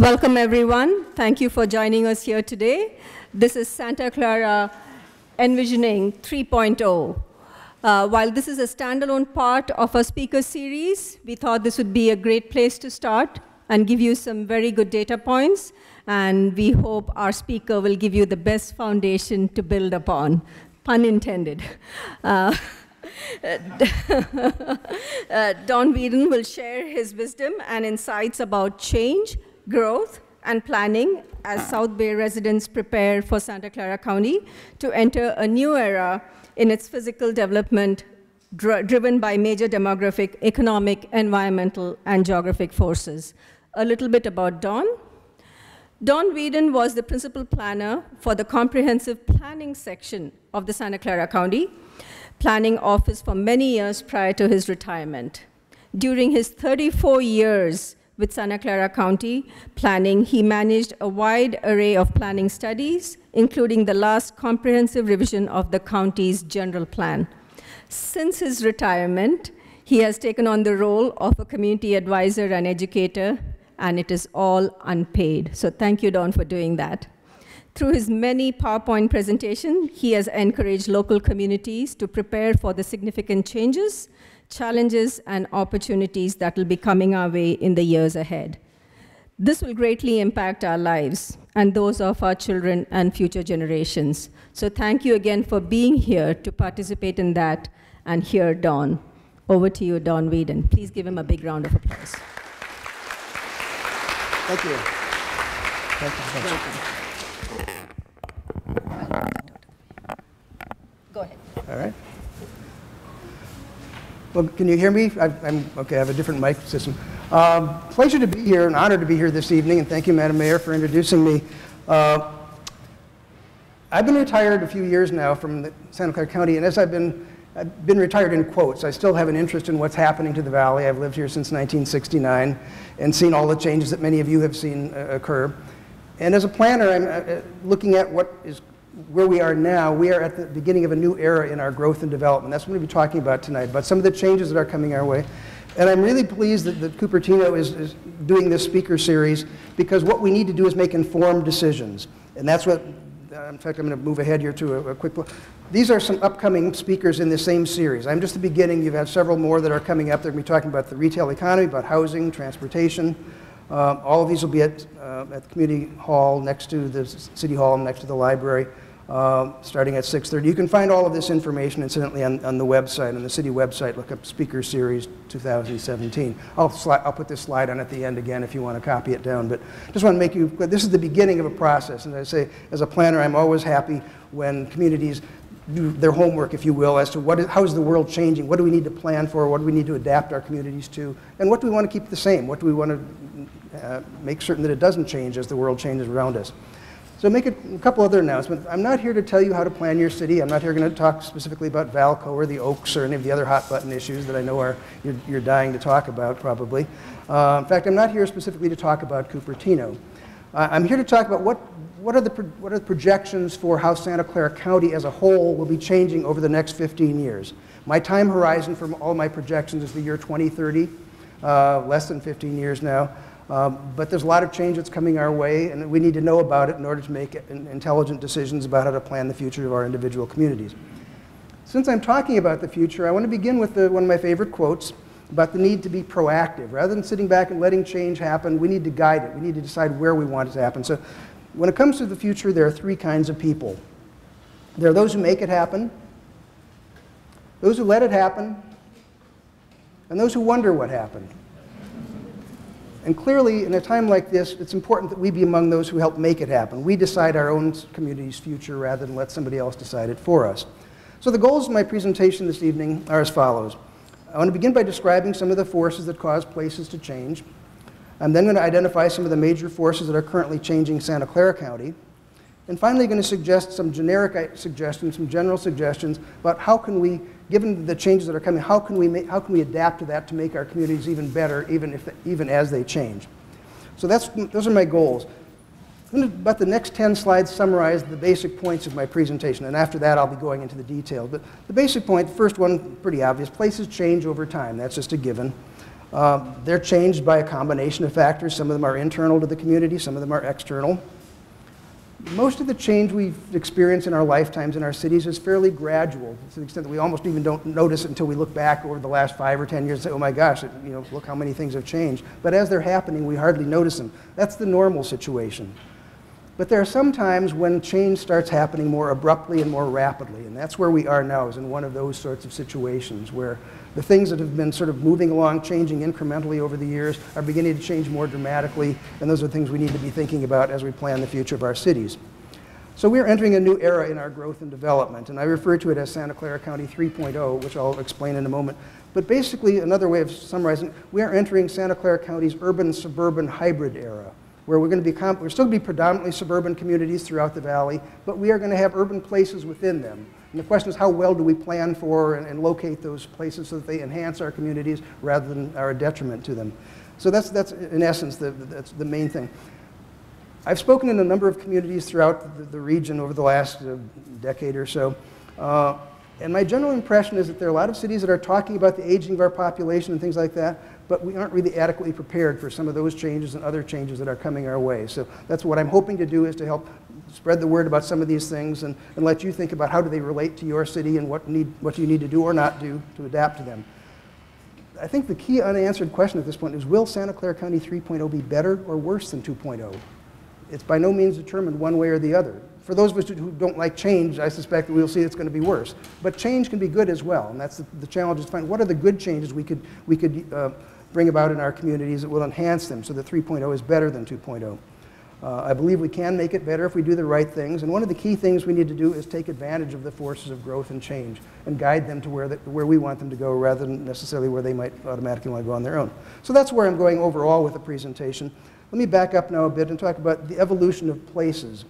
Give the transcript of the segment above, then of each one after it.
Welcome, everyone. Thank you for joining us here today. This is Santa Clara Envisioning 3.0. While this is a standalone part of a speaker series, we thought this would be a great place to start and give you some very good data points. And we hope our speaker will give you the best foundation to build upon, pun intended. Don Weden will share his wisdom and insights about change, growth, and planning as South Bay residents prepare for Santa Clara County to enter a new era in its physical development driven by major demographic, economic, environmental, and geographic forces. A little bit about Don. Don Weden was the principal planner for the comprehensive planning section of the Santa Clara County Planning Office for many years prior to his retirement. During his 34 years with Santa Clara County Planning, he managed a wide array of planning studies, including the last comprehensive revision of the county's general plan. Since his retirement, he has taken on the role of a community advisor and educator, and it is all unpaid. So thank you, Don, for doing that. Through his many PowerPoint presentations, he has encouraged local communities to prepare for the significant changes, challenges, and opportunities that will be coming our way in the years ahead. This will greatly impact our lives and those of our children and future generations. So thank you again for being here to participate in that and hear Don. Over to you, Don Weden. Please give him a big round of applause. Thank you. Thank you. Go ahead. All right. Well, can you hear me? I'm okay. I have a different mic system. Pleasure to be here, an honor to be here this evening, and thank you, Madam Mayor, for introducing me. I've been retired a few years now from the Santa Clara County, and as I've been retired in quotes, I still have an interest in what's happening to the valley. I've lived here since 1969 and seen all the changes that many of you have seen occur. And as a planner, I'm looking at where we are now. We are at the beginning of a new era in our growth and development. That's what we'll be talking about tonight, about some of the changes that are coming our way. And I'm really pleased that Cupertino is doing this speaker series, because what we need to do is make informed decisions. And that's what, in fact, I'm going to move ahead here to a quick look. These are some upcoming speakers in the same series. I'm just the beginning. You've had several more that are coming up. They're going to be talking about the retail economy, about housing, transportation. All of these will be at the community hall next to the city hall, next to the library, starting at 6:30. You can find all of this information, incidentally, on the website, on the city website. Look up Speaker Series 2017. I'll put this slide on at the end again if you want to copy it down. But just want to make you, this is the beginning of a process. And as I say, as a planner, I'm always happy when communities do their homework, if you will, as to how is the world changing? What do we need to plan for? What do we need to adapt our communities to? And what do we want to keep the same? What do we want to make certain that it doesn't change as the world changes around us? So make a couple other announcements. I'm not here to tell you how to plan your city. I'm not here going to talk specifically about Valco or the Oaks or any of the other hot button issues that I know you're dying to talk about, probably. In fact, I'm not here specifically to talk about Cupertino. I'm here to talk about what are the projections for how Santa Clara County as a whole will be changing over the next 15 years. My time horizon for all my projections is the year 2030, less than 15 years now. But there's a lot of change that's coming our way, and we need to know about it in order to make intelligent decisions about how to plan the future of our individual communities. Since I'm talking about the future, I want to begin with one of my favorite quotes about the need to be proactive. Rather than sitting back and letting change happen, we need to guide it. We need to decide where we want it to happen. So when it comes to the future, there are three kinds of people. There are those who make it happen, those who let it happen, and those who wonder what happened. And clearly, in a time like this, it's important that we be among those who help make it happen. We decide our own community's future rather than let somebody else decide it for us. So the goals of my presentation this evening are as follows. I want to begin by describing some of the forces that cause places to change. I'm then going to identify some of the major forces that are currently changing Santa Clara County. And finally, going to suggest some generic suggestions, some general suggestions about how can we, given the changes that are coming, how can we adapt to that to make our communities even better, even as they change. So those are my goals. About the next 10 slides summarize the basic points of my presentation, and after that I'll be going into the details. But the basic point, the first one, pretty obvious, places change over time. That's just a given. They're changed by a combination of factors. Some of them are internal to the community, some of them are external. Most of the change we've experienced in our lifetimes in our cities is fairly gradual, to the extent that we almost even don't notice it until we look back over the last 5 or 10 years and say, oh my gosh, look how many things have changed. But as they're happening, we hardly notice them. That's the normal situation. But there are some times when change starts happening more abruptly and more rapidly, and that's where we are now, is in one of those sorts of situations where the things that have been sort of moving along, changing incrementally over the years, are beginning to change more dramatically, and those are things we need to be thinking about as we plan the future of our cities. So we're entering a new era in our growth and development, and I refer to it as Santa Clara County 3.0, which I'll explain in a moment. But basically, another way of summarizing, we are entering Santa Clara County's urban-suburban hybrid era, where we're still going to be predominantly suburban communities throughout the valley, but we are going to have urban places within them. And the question is, how well do we plan for and locate those places so that they enhance our communities rather than are a detriment to them? So that's in essence, that's the main thing. I've spoken in a number of communities throughout the region over the last decade or so, and my general impression is that there are a lot of cities that are talking about the aging of our population and things like that, but we aren't really adequately prepared for some of those changes and other changes that are coming our way. So that's what I'm hoping to do, is to help spread the word about some of these things and let you think about how do they relate to your city and what you need to do or not do to adapt to them. I think the key unanswered question at this point is, will Santa Clara County 3.0 be better or worse than 2.0? It's by no means determined one way or the other. For those of us who don't like change, I suspect that we'll see it's going to be worse. But change can be good as well, and that's the challenge, is to find what are the good changes we could bring about in our communities that will enhance them so that 3.0 is better than 2.0. I believe we can make it better if we do the right things, and one of the key things we need to do is take advantage of the forces of growth and change and guide them to where we want them to go rather than necessarily where they might automatically want to go on their own. So that's where I'm going overall with the presentation. Let me back up now a bit and talk about the evolution of places.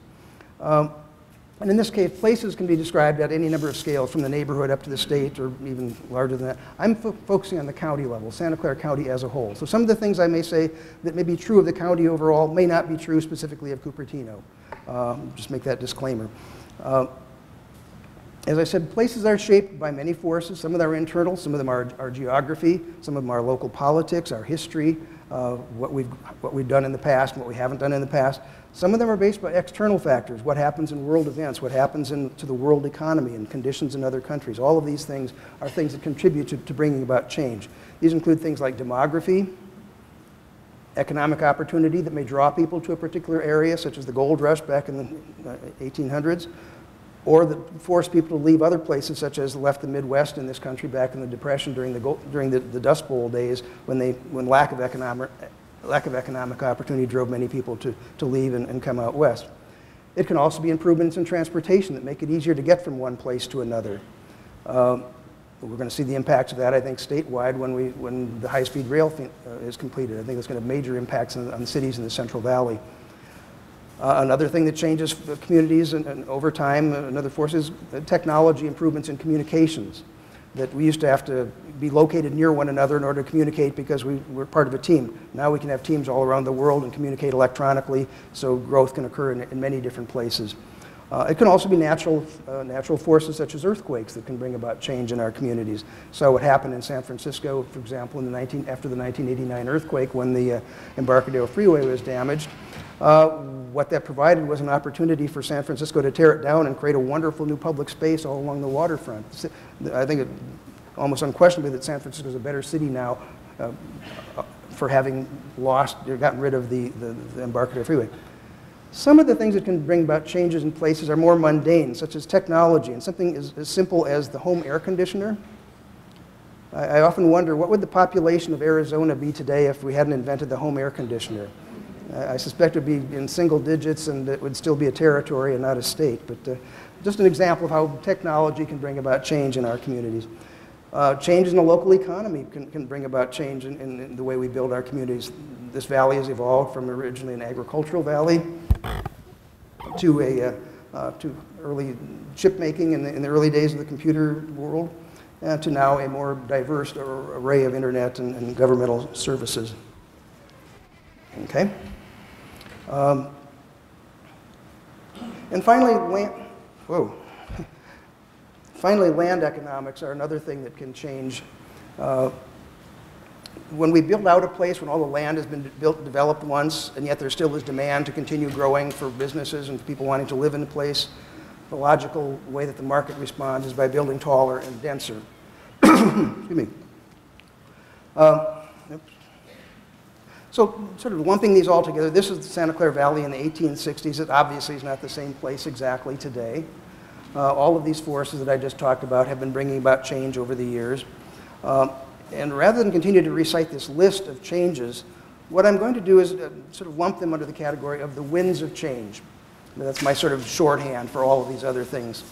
And in this case, places can be described at any number of scales, from the neighborhood up to the state, or even larger than that. I'm focusing on the county level, Santa Clara County as a whole. So some of the things I may say that may be true of the county overall may not be true specifically of Cupertino. Just make that disclaimer. As I said, places are shaped by many forces. Some of them are internal, some of them are geography, some of them are local politics, our history, what we've done in the past and what we haven't done in the past. Some of them are based by external factors, what happens in world events, what happens to the world economy and conditions in other countries. All of these things are things that contribute to bringing about change. These include things like demography, economic opportunity that may draw people to a particular area, such as the gold rush back in the 1800s, or that force people to leave other places, such as left the Midwest in this country back in the Depression during the Dust Bowl days, when lack of economic opportunity drove many people to leave and come out west. It can also be improvements in transportation that make it easier to get from one place to another. We're going to see the impacts of that, I think, statewide when the high-speed rail is completed. I think it's going to have major impacts on cities in the Central Valley. Another thing that changes communities and over time, another force is technology improvements in communications. That we used to have to be located near one another in order to communicate because we're part of a team. Now we can have teams all around the world and communicate electronically, so growth can occur in many different places. It can also be natural forces such as earthquakes that can bring about change in our communities. So what happened in San Francisco, for example, after the 1989 earthquake when the Embarcadero Freeway was damaged, what that provided was an opportunity for San Francisco to tear it down and create a wonderful new public space all along the waterfront. I think almost unquestionably that San Francisco is a better city now for having gotten rid of the Embarcadero Freeway. Some of the things that can bring about changes in places are more mundane, such as technology, and something as simple as the home air conditioner. I often wonder, what would the population of Arizona be today if we hadn't invented the home air conditioner? I suspect it would be in single digits, and it would still be a territory and not a state. But just an example of how technology can bring about change in our communities. Changes in the local economy can bring about change in the way we build our communities. This valley has evolved from originally an agricultural valley to early chip making in the early days of the computer world, to now a more diverse array of internet and governmental services. Okay. And finally, land economics are another thing that can change when we build out a place, when all the land has been developed once, and yet there still is demand to continue growing for businesses and people wanting to live in the place, the logical way that the market responds is by building taller and denser. Excuse me. So sort of lumping these all together, this is the Santa Clara Valley in the 1860s. It obviously is not the same place exactly today. All of these forces that I just talked about have been bringing about change over the years. And rather than continue to recite this list of changes, what I'm going to do is sort of lump them under the category of the winds of change. That's my sort of shorthand for all of these other things.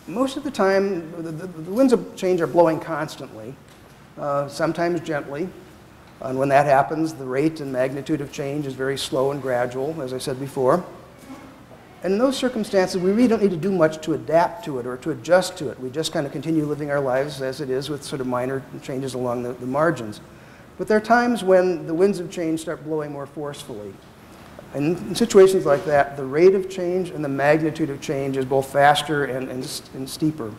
Most of the time, the winds of change are blowing constantly, sometimes gently. And when that happens, the rate and magnitude of change is very slow and gradual, as I said before. And in those circumstances, we really don't need to do much to adapt to it or to adjust to it. We just kind of continue living our lives as it is with sort of minor changes along the margins. But there are times when the winds of change start blowing more forcefully. And in situations like that, the rate of change and the magnitude of change is both faster and steeper.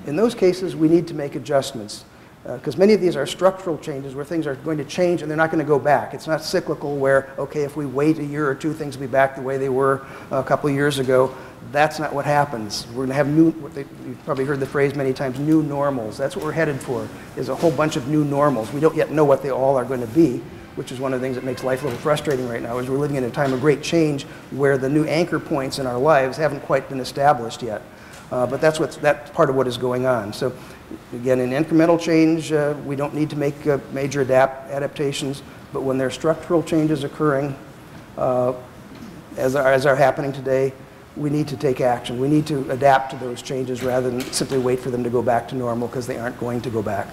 In those cases, we need to make adjustments. Because many of these are structural changes where things are going to change and they're not going to go back. It's not cyclical where, okay, if we wait a year or two, things will be back the way they were a couple of years ago. That's not what happens. We're going to have you've probably heard the phrase many times, new normals. That's what we're headed for, is a whole bunch of new normals. We don't yet know what they all are going to be, which is one of the things that makes life a little frustrating right now, is we're living in a time of great change where the new anchor points in our lives haven't quite been established yet. But that's part of what is going on. So again, in incremental change, we don't need to make major adaptations, but when there are structural changes occurring, as are happening today, we need to take action. We need to adapt to those changes rather than simply wait for them to go back to normal, because they aren't going to go back.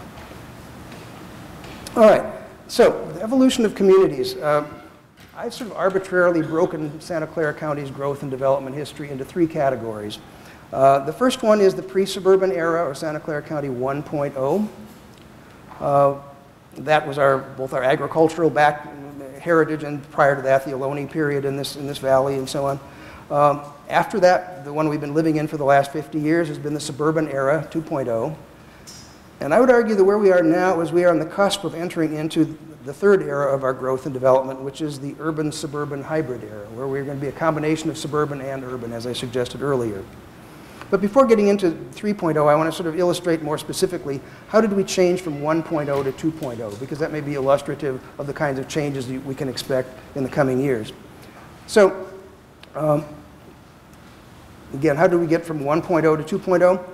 All right, so the evolution of communities. I've sort of arbitrarily broken Santa Clara County's growth and development history into three categories. The first one is the pre-suburban era, or Santa Clara County 1.0. That was both our agricultural heritage, and prior to that, the Ohlone period in this valley and so on. After that, the one we've been living in for the last 50 years has been the suburban era 2.0. And I would argue that where we are now is we are on the cusp of entering into the third era of our growth and development, which is the urban-suburban hybrid era, where we're going to be a combination of suburban and urban, as I suggested earlier. But before getting into 3.0, I want to sort of illustrate more specifically, how did we change from 1.0 to 2.0? Because that may be illustrative of the kinds of changes that we can expect in the coming years. So, again, how do we get from 1.0 to 2.0?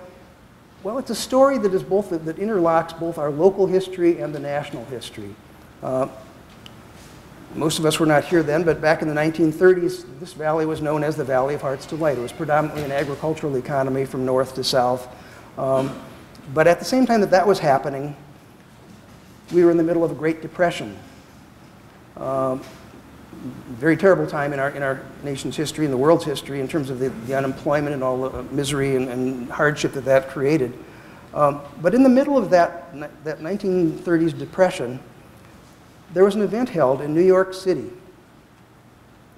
Well, it's a story that is that interlocks both our local history and the national history. Most of us were not here then, but back in the 1930s, this valley was known as the Valley of Heart's Delight. It was predominantly an agricultural economy from north to south. But at the same time that was happening, we were in the middle of a Great Depression. Very terrible time in our nation's history and the world's history in terms of the unemployment and all the misery and hardship that created. But in the middle of that 1930s depression, there was an event held in New York City.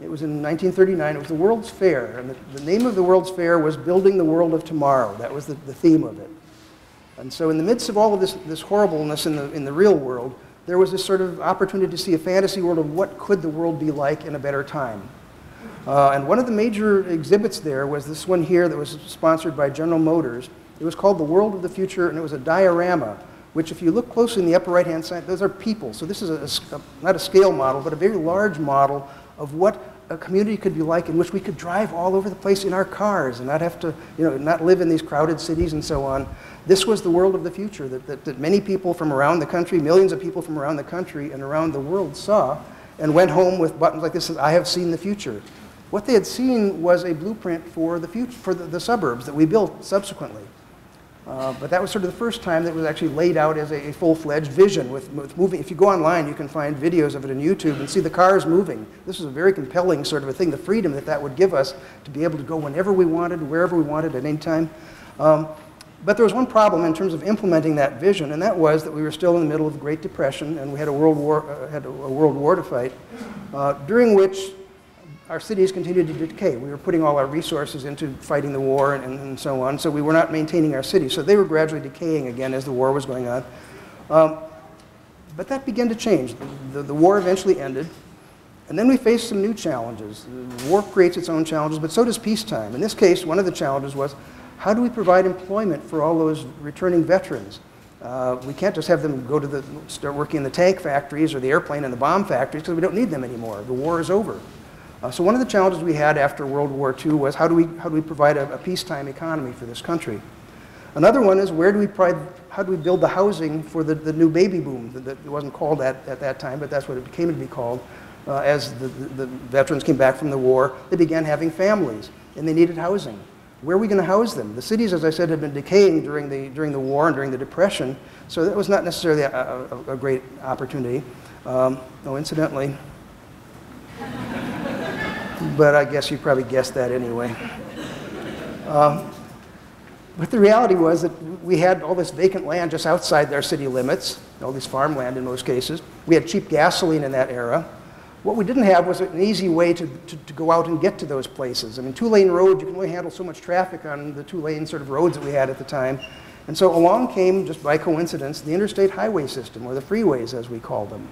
It was in 1939. It was the World's Fair, and the name of the World's Fair was Building the World of Tomorrow. That was the theme of it. And so in the midst of all of this horribleness in the real world, there was this sort of opportunity to see a fantasy world of what could the world be like in a better time. And one of the major exhibits there was this one here that was sponsored by General Motors. It was called The World of the Future, and it was a diorama, which if you look closely in the upper right-hand side, those are people. So this is not a scale model, but a very large model of what a community could be like in which we could drive all over the place in our cars and not have to, not live in these crowded cities and so on. This was the world of the future that many people from around the country, millions of people from around the country and around the world saw and went home with buttons like this, I have seen the future. What they had seen was a blueprint for the future, for the suburbs that we built subsequently. But that was sort of the first time that it was actually laid out as a full-fledged vision with moving. If you go online, you can find videos of it on YouTube and see the cars moving. This was a very compelling sort of a thing, the freedom that would give us to be able to go whenever we wanted, wherever we wanted, at any time. But there was one problem in terms of implementing that vision, and that was that we were still in the middle of the Great Depression, and we had a world war to fight, during which our cities continued to decay. We were putting all our resources into fighting the war and so on, so we were not maintaining our cities. So they were gradually decaying again as the war was going on. But that began to change. The war eventually ended, and then we faced some new challenges. The war creates its own challenges, but so does peacetime. In this case, one of the challenges was, how do we provide employment for all those returning veterans? We can't just have them go to start working in the tank factories or the airplane and the bomb factories because we don't need them anymore. The war is over. So one of the challenges we had after World War II was how do we provide a peacetime economy for this country? Another one is how do we build the housing for the new baby boom? It wasn't called that at that time, but that's what it came to be called. As the veterans came back from the war, they began having families, and they needed housing. Where are we going to house them? The cities, as I said, had been decaying during the war and during the Depression, so that was not necessarily a great opportunity. Incidentally, but I guess you probably guessed that anyway. But the reality was that we had all this vacant land just outside their city limits, all this farmland in most cases. We had cheap gasoline in that era. What we didn't have was an easy way to go out and get to those places. I mean, two-lane roads, you can only handle so much traffic on the two-lane sort of roads that we had at the time. And so along came, just by coincidence, the interstate highway system, or the freeways as we called them.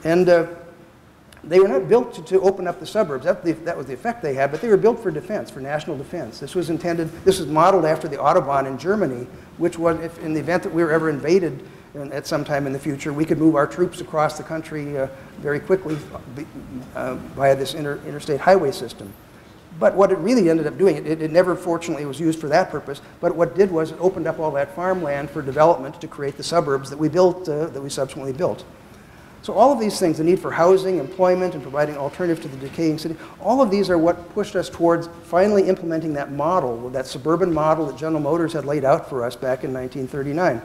And they were not built to open up the suburbs. That was the effect they had, but they were built for defense, for national defense. This was modeled after the Autobahn in Germany, which was, if in the event that we were ever invaded at some time in the future, we could move our troops across the country very quickly via this interstate highway system. But what it really ended up doing, it never fortunately was used for that purpose, but what it did was it opened up all that farmland for development to create the suburbs that we built, that we subsequently built. So all of these things, the need for housing, employment, and providing alternatives to the decaying city, all of these are what pushed us towards finally implementing that model, that suburban model that General Motors had laid out for us back in 1939.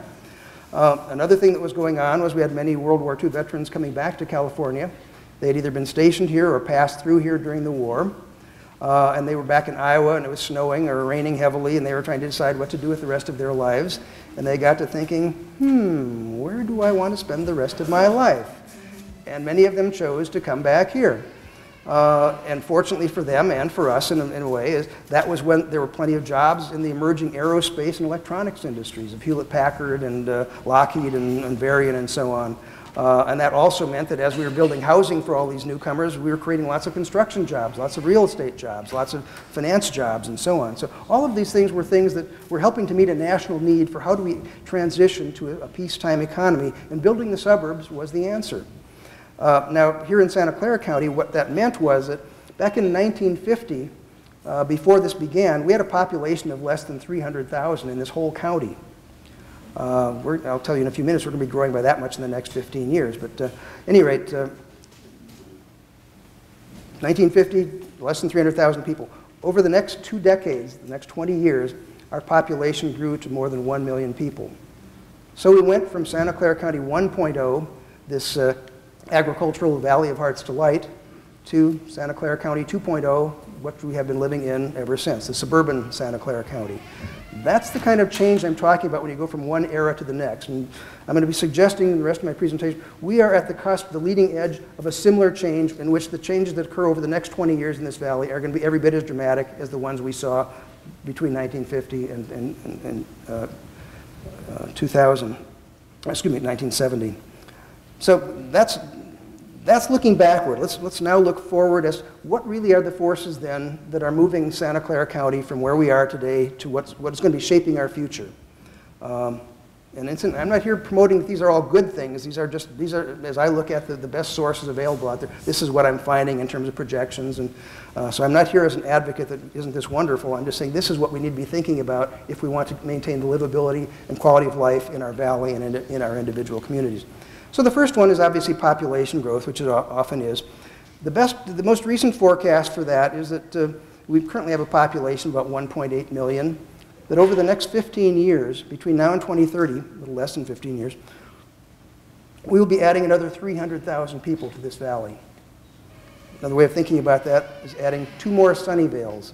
Another thing that was going on was we had many World War II veterans coming back to California. They had either been stationed here or passed through here during the war. And they were back in Iowa, and it was snowing or raining heavily, and they were trying to decide what to do with the rest of their lives. And they got to thinking, where do I want to spend the rest of my life? And many of them chose to come back here. And fortunately for them and for us in a way, that was when there were plenty of jobs in the emerging aerospace and electronics industries of Hewlett-Packard and Lockheed and Varian and so on. And that also meant that as we were building housing for all these newcomers, we were creating lots of construction jobs, lots of real estate jobs, lots of finance jobs, and so on. So all of these things were things that were helping to meet a national need for how do we transition to a peacetime economy, and building the suburbs was the answer. Now, here in Santa Clara County, what that meant was that back in 1950, before this began, we had a population of less than 300,000 in this whole county. I'll tell you in a few minutes, we're going to be growing by that much in the next 15 years. But at any rate, 1950, less than 300,000 people. Over the next 2 decades, the next 20 years, our population grew to more than 1 million people. So we went from Santa Clara County 1.0, this agricultural Valley of Heart's Delight, to Santa Clara County 2.0, what we have been living in ever since, the suburban Santa Clara County. That's the kind of change I'm talking about when you go from one era to the next. And I'm going to be suggesting in the rest of my presentation, we are at the cusp, the leading edge of a similar change in which the changes that occur over the next 20 years in this valley are going to be every bit as dramatic as the ones we saw between 1950 and 2000, excuse me, 1970. So that's looking backward. Let's now look forward as what really are the forces then that are moving Santa Clara County from where we are today to what's going to be shaping our future. And I'm not here promoting that these are all good things. These are, as I look at the best sources available out there, this is what I'm finding in terms of projections. And so I'm not here as an advocate that isn't this wonderful. I'm just saying this is what we need to be thinking about if we want to maintain the livability and quality of life in our valley and in our individual communities. So the first one is obviously population growth, which it often is. The most recent forecast for that is that we currently have a population of about 1.8 million, that over the next 15 years, between now and 2030, a little less than 15 years, we will be adding another 300,000 people to this valley. Another way of thinking about that is adding 2 more Sunnyvales.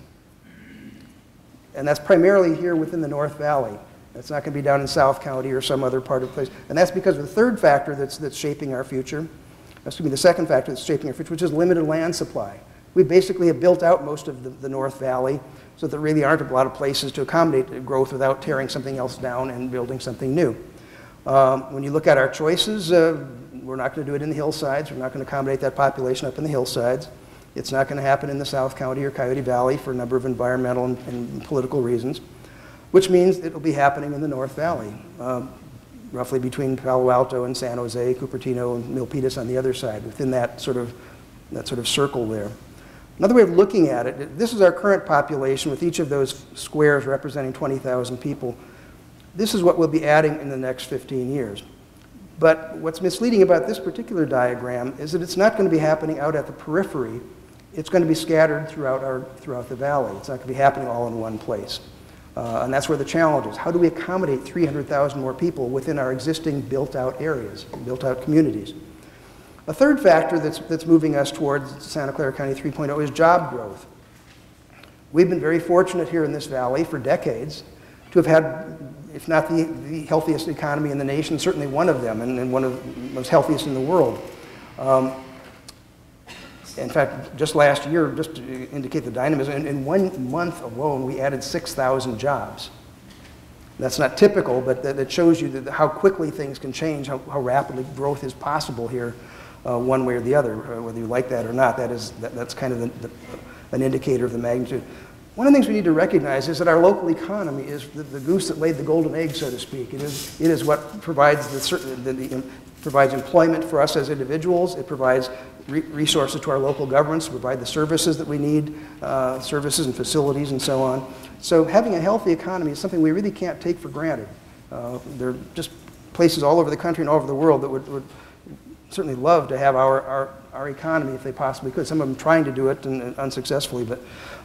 And that's primarily here within the North Valley. That's not going to be down in South County or some other part of the place. And that's because of the third factor that's shaping our future. Excuse me, the second factor that's shaping our future, which is limited land supply. We basically have built out most of the North Valley so that there really aren't a lot of places to accommodate growth without tearing something else down and building something new. When you look at our choices, we're not going to do it in the hillsides. We're not going to accommodate that population up in the hillsides. It's not going to happen in the South County or Coyote Valley for a number of environmental and political reasons, which means it will be happening in the North Valley, roughly between Palo Alto and San Jose, Cupertino and Milpitas on the other side, within that sort of circle there. Another way of looking at it, this is our current population with each of those squares representing 20,000 people. This is what we'll be adding in the next 15 years. But what's misleading about this particular diagram is that it's not going to be happening out at the periphery. It's going to be scattered throughout the valley. It's not going to be happening all in one place. And that's where the challenge is. How do we accommodate 300,000 more people within our existing built-out areas, built-out communities? A third factor that's moving us towards Santa Clara County 3.0 is job growth. We've been very fortunate here in this valley for decades to have had, if not the healthiest economy in the nation, certainly one of them, and one of the most healthiest in the world. In fact, just last year, just to indicate the dynamism, in 1 month alone, we added 6,000 jobs. That's not typical, but that shows you how quickly things can change, how rapidly growth is possible here, one way or the other, whether you like that or not. That's kind of an indicator of the magnitude. One of the things we need to recognize is that our local economy is the goose that laid the golden egg, so to speak. It is what provides provides employment for us as individuals. It provides resources to our local governments to provide the services that we need, services and facilities and so on. So having a healthy economy is something we really can't take for granted. There are just places all over the country and all over the world that would certainly love to have our economy if they possibly could. Some of them trying to do it and unsuccessfully.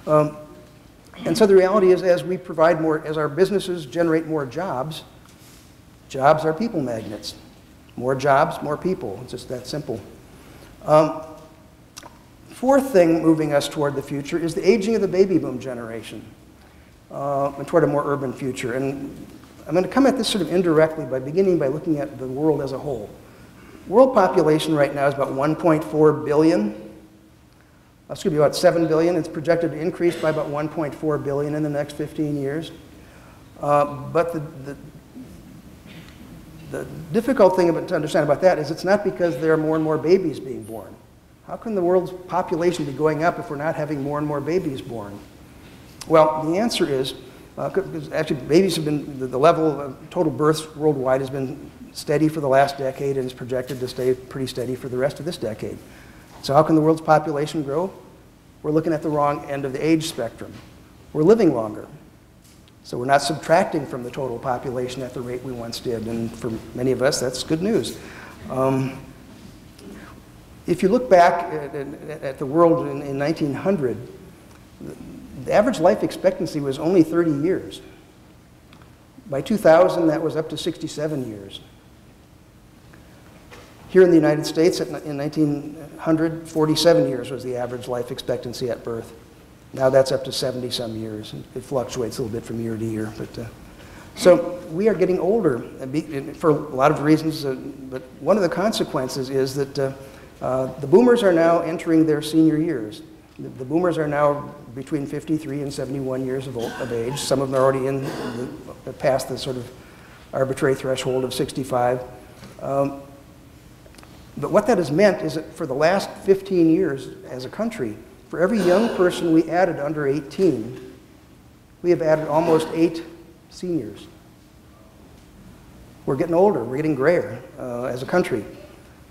And so the reality is, as we provide more, as our businesses generate more jobs, jobs are people magnets. More jobs, more people. It's just that simple. Fourth thing moving us toward the future is the aging of the baby boom generation and toward a more urban future. And I'm going to come at this sort of indirectly by beginning by looking at the world as a whole. World population right now is about 1.4 billion. It's going to be about 7 billion. It's projected to increase by about 1.4 billion in the next 15 years. But the difficult thing to understand about that is it's not because there are more and more babies being born. How can the world's population be going up if we're not having more and more babies born? Well, the answer is, because actually babies have been, the level of total births worldwide has been steady for the last decade and is projected to stay pretty steady for the rest of this decade. So how can the world's population grow? We're looking at the wrong end of the age spectrum. We're living longer. So we're not subtracting from the total population at the rate we once did, and for many of us, that's good news. If you look back at the world in 1900, the average life expectancy was only 30 years. By 2000, that was up to 67 years. Here in the United States, in 1900, 47 years was the average life expectancy at birth. Now that's up to 70-some years. It fluctuates a little bit from year to year. So we are getting older for a lot of reasons, but one of the consequences is that the boomers are now entering their senior years. The boomers are now between 53 and 71 years of age. Some of them are already past the sort of arbitrary threshold of 65. But what that has meant is that for the last 15 years as a country, for every young person we added under 18, we have added almost 8 seniors. We're getting older, we're getting grayer as a country.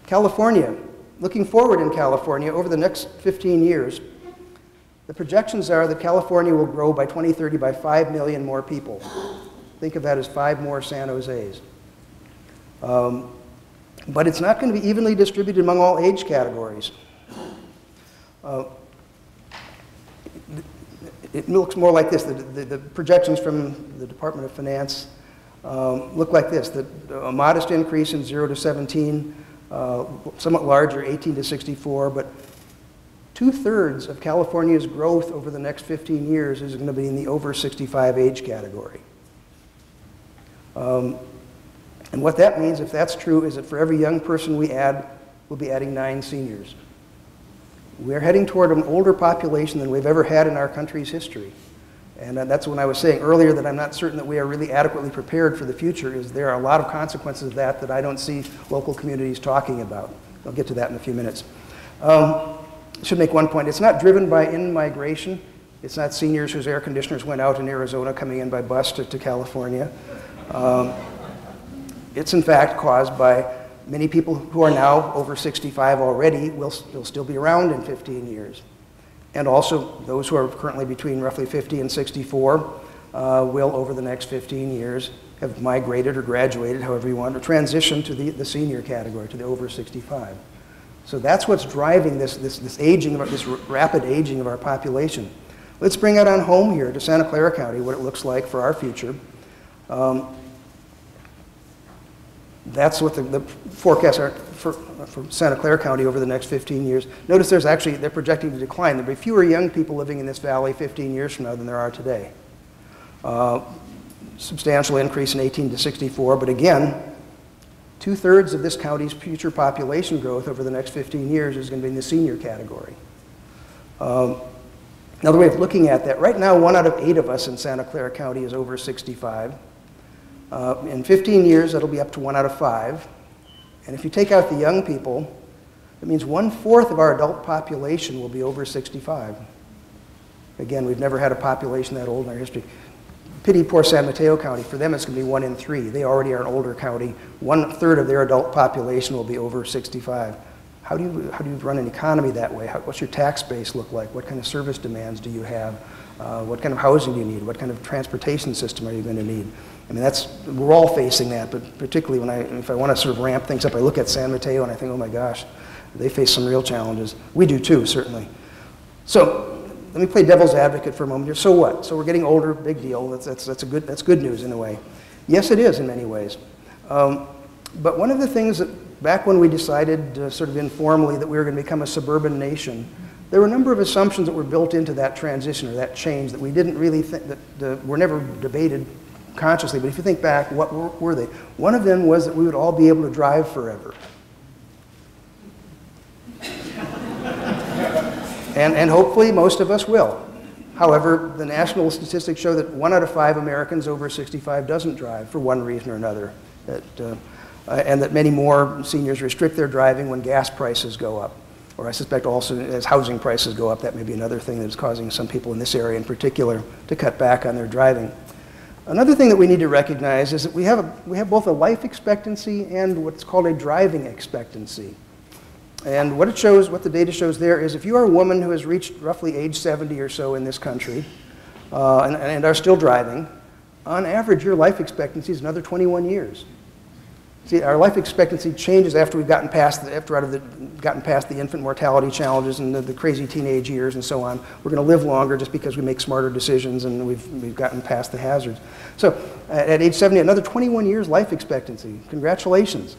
California, looking forward in California over the next 15 years, the projections are that California will grow by 2030 by 5 million more people. Think of that as 5 more San Jose's. But it's not going to be evenly distributed among all age categories. It looks more like this. The projections from the Department of Finance look like this. A modest increase in 0 to 17, somewhat larger, 18 to 64, but 2/3 of California's growth over the next 15 years is going to be in the over 65 age category. And what that means, if that's true, is that for every young person we add, we'll be adding 9 seniors. We're heading toward an older population than we've ever had in our country's history. And that's when I was saying earlier that I'm not certain that we are really adequately prepared for the future, is there are a lot of consequences of that I don't see local communities talking about. I'll get to that in a few minutes. I should make one point. It's not driven by in-migration. It's not seniors whose air conditioners went out in Arizona coming in by bus to California. It's in fact caused by many people who are now over 65 already will still be around in 15 years. And also those who are currently between roughly 50 and 64 will, over the next 15 years, have migrated or graduated, however you want, or transitioned to the senior category, to the over 65. So that's what's driving this aging, this rapid aging of our population. Let's bring it on home here to Santa Clara County, what it looks like for our future. That's what the forecasts are for Santa Clara County over the next 15 years. Notice they're projecting to decline. There'll be fewer young people living in this valley 15 years from now than there are today. Substantial increase in 18 to 64, but again, 2/3 of this county's future population growth over the next 15 years is going to be in the senior category. Another way of looking at that, right now 1 out of 8 of us in Santa Clara County is over 65. In 15 years, that'll be up to 1 out of 5. And if you take out the young people, that means 1/4 of our adult population will be over 65. Again, we've never had a population that old in our history. Pity poor San Mateo County. For them, it's going to be 1 in 3. They already are an older county. 1/3 of their adult population will be over 65. How do you run an economy that way? What's your tax base look like? What kind of service demands do you have? What kind of housing do you need? What kind of transportation system are you going to need? I mean, we're all facing that, but particularly if I want to sort of ramp things up, I look at San Mateo and I think, oh my gosh, they face some real challenges. We do too, certainly. So let me play devil's advocate for a moment here. So what? So we're getting older, big deal. That's good news in a way. Yes, it is in many ways. But one of the things that back when we decided sort of informally that we were going to become a suburban nation, there were a number of assumptions that were built into that transition or that change that we didn't really think that were never debated consciously. But if you think back, what were they? One of them was that we would all be able to drive forever. And hopefully most of us will. However, the national statistics show that 1 out of 5 Americans over 65 doesn't drive for one reason or another. And that many more seniors restrict their driving when gas prices go up. Or I suspect also as housing prices go up, that may be another thing that's causing some people in this area in particular to cut back on their driving. Another thing that we need to recognize is that we have both a life expectancy and what's called a driving expectancy. And what the data shows there is if you are a woman who has reached roughly age 70 or so in this country and are still driving, on average your life expectancy is another 21 years. See, our life expectancy changes after we've gotten past the infant mortality challenges and the crazy teenage years and so on. We're going to live longer just because we make smarter decisions and we've gotten past the hazards. So at age 70, another 21 years life expectancy. Congratulations.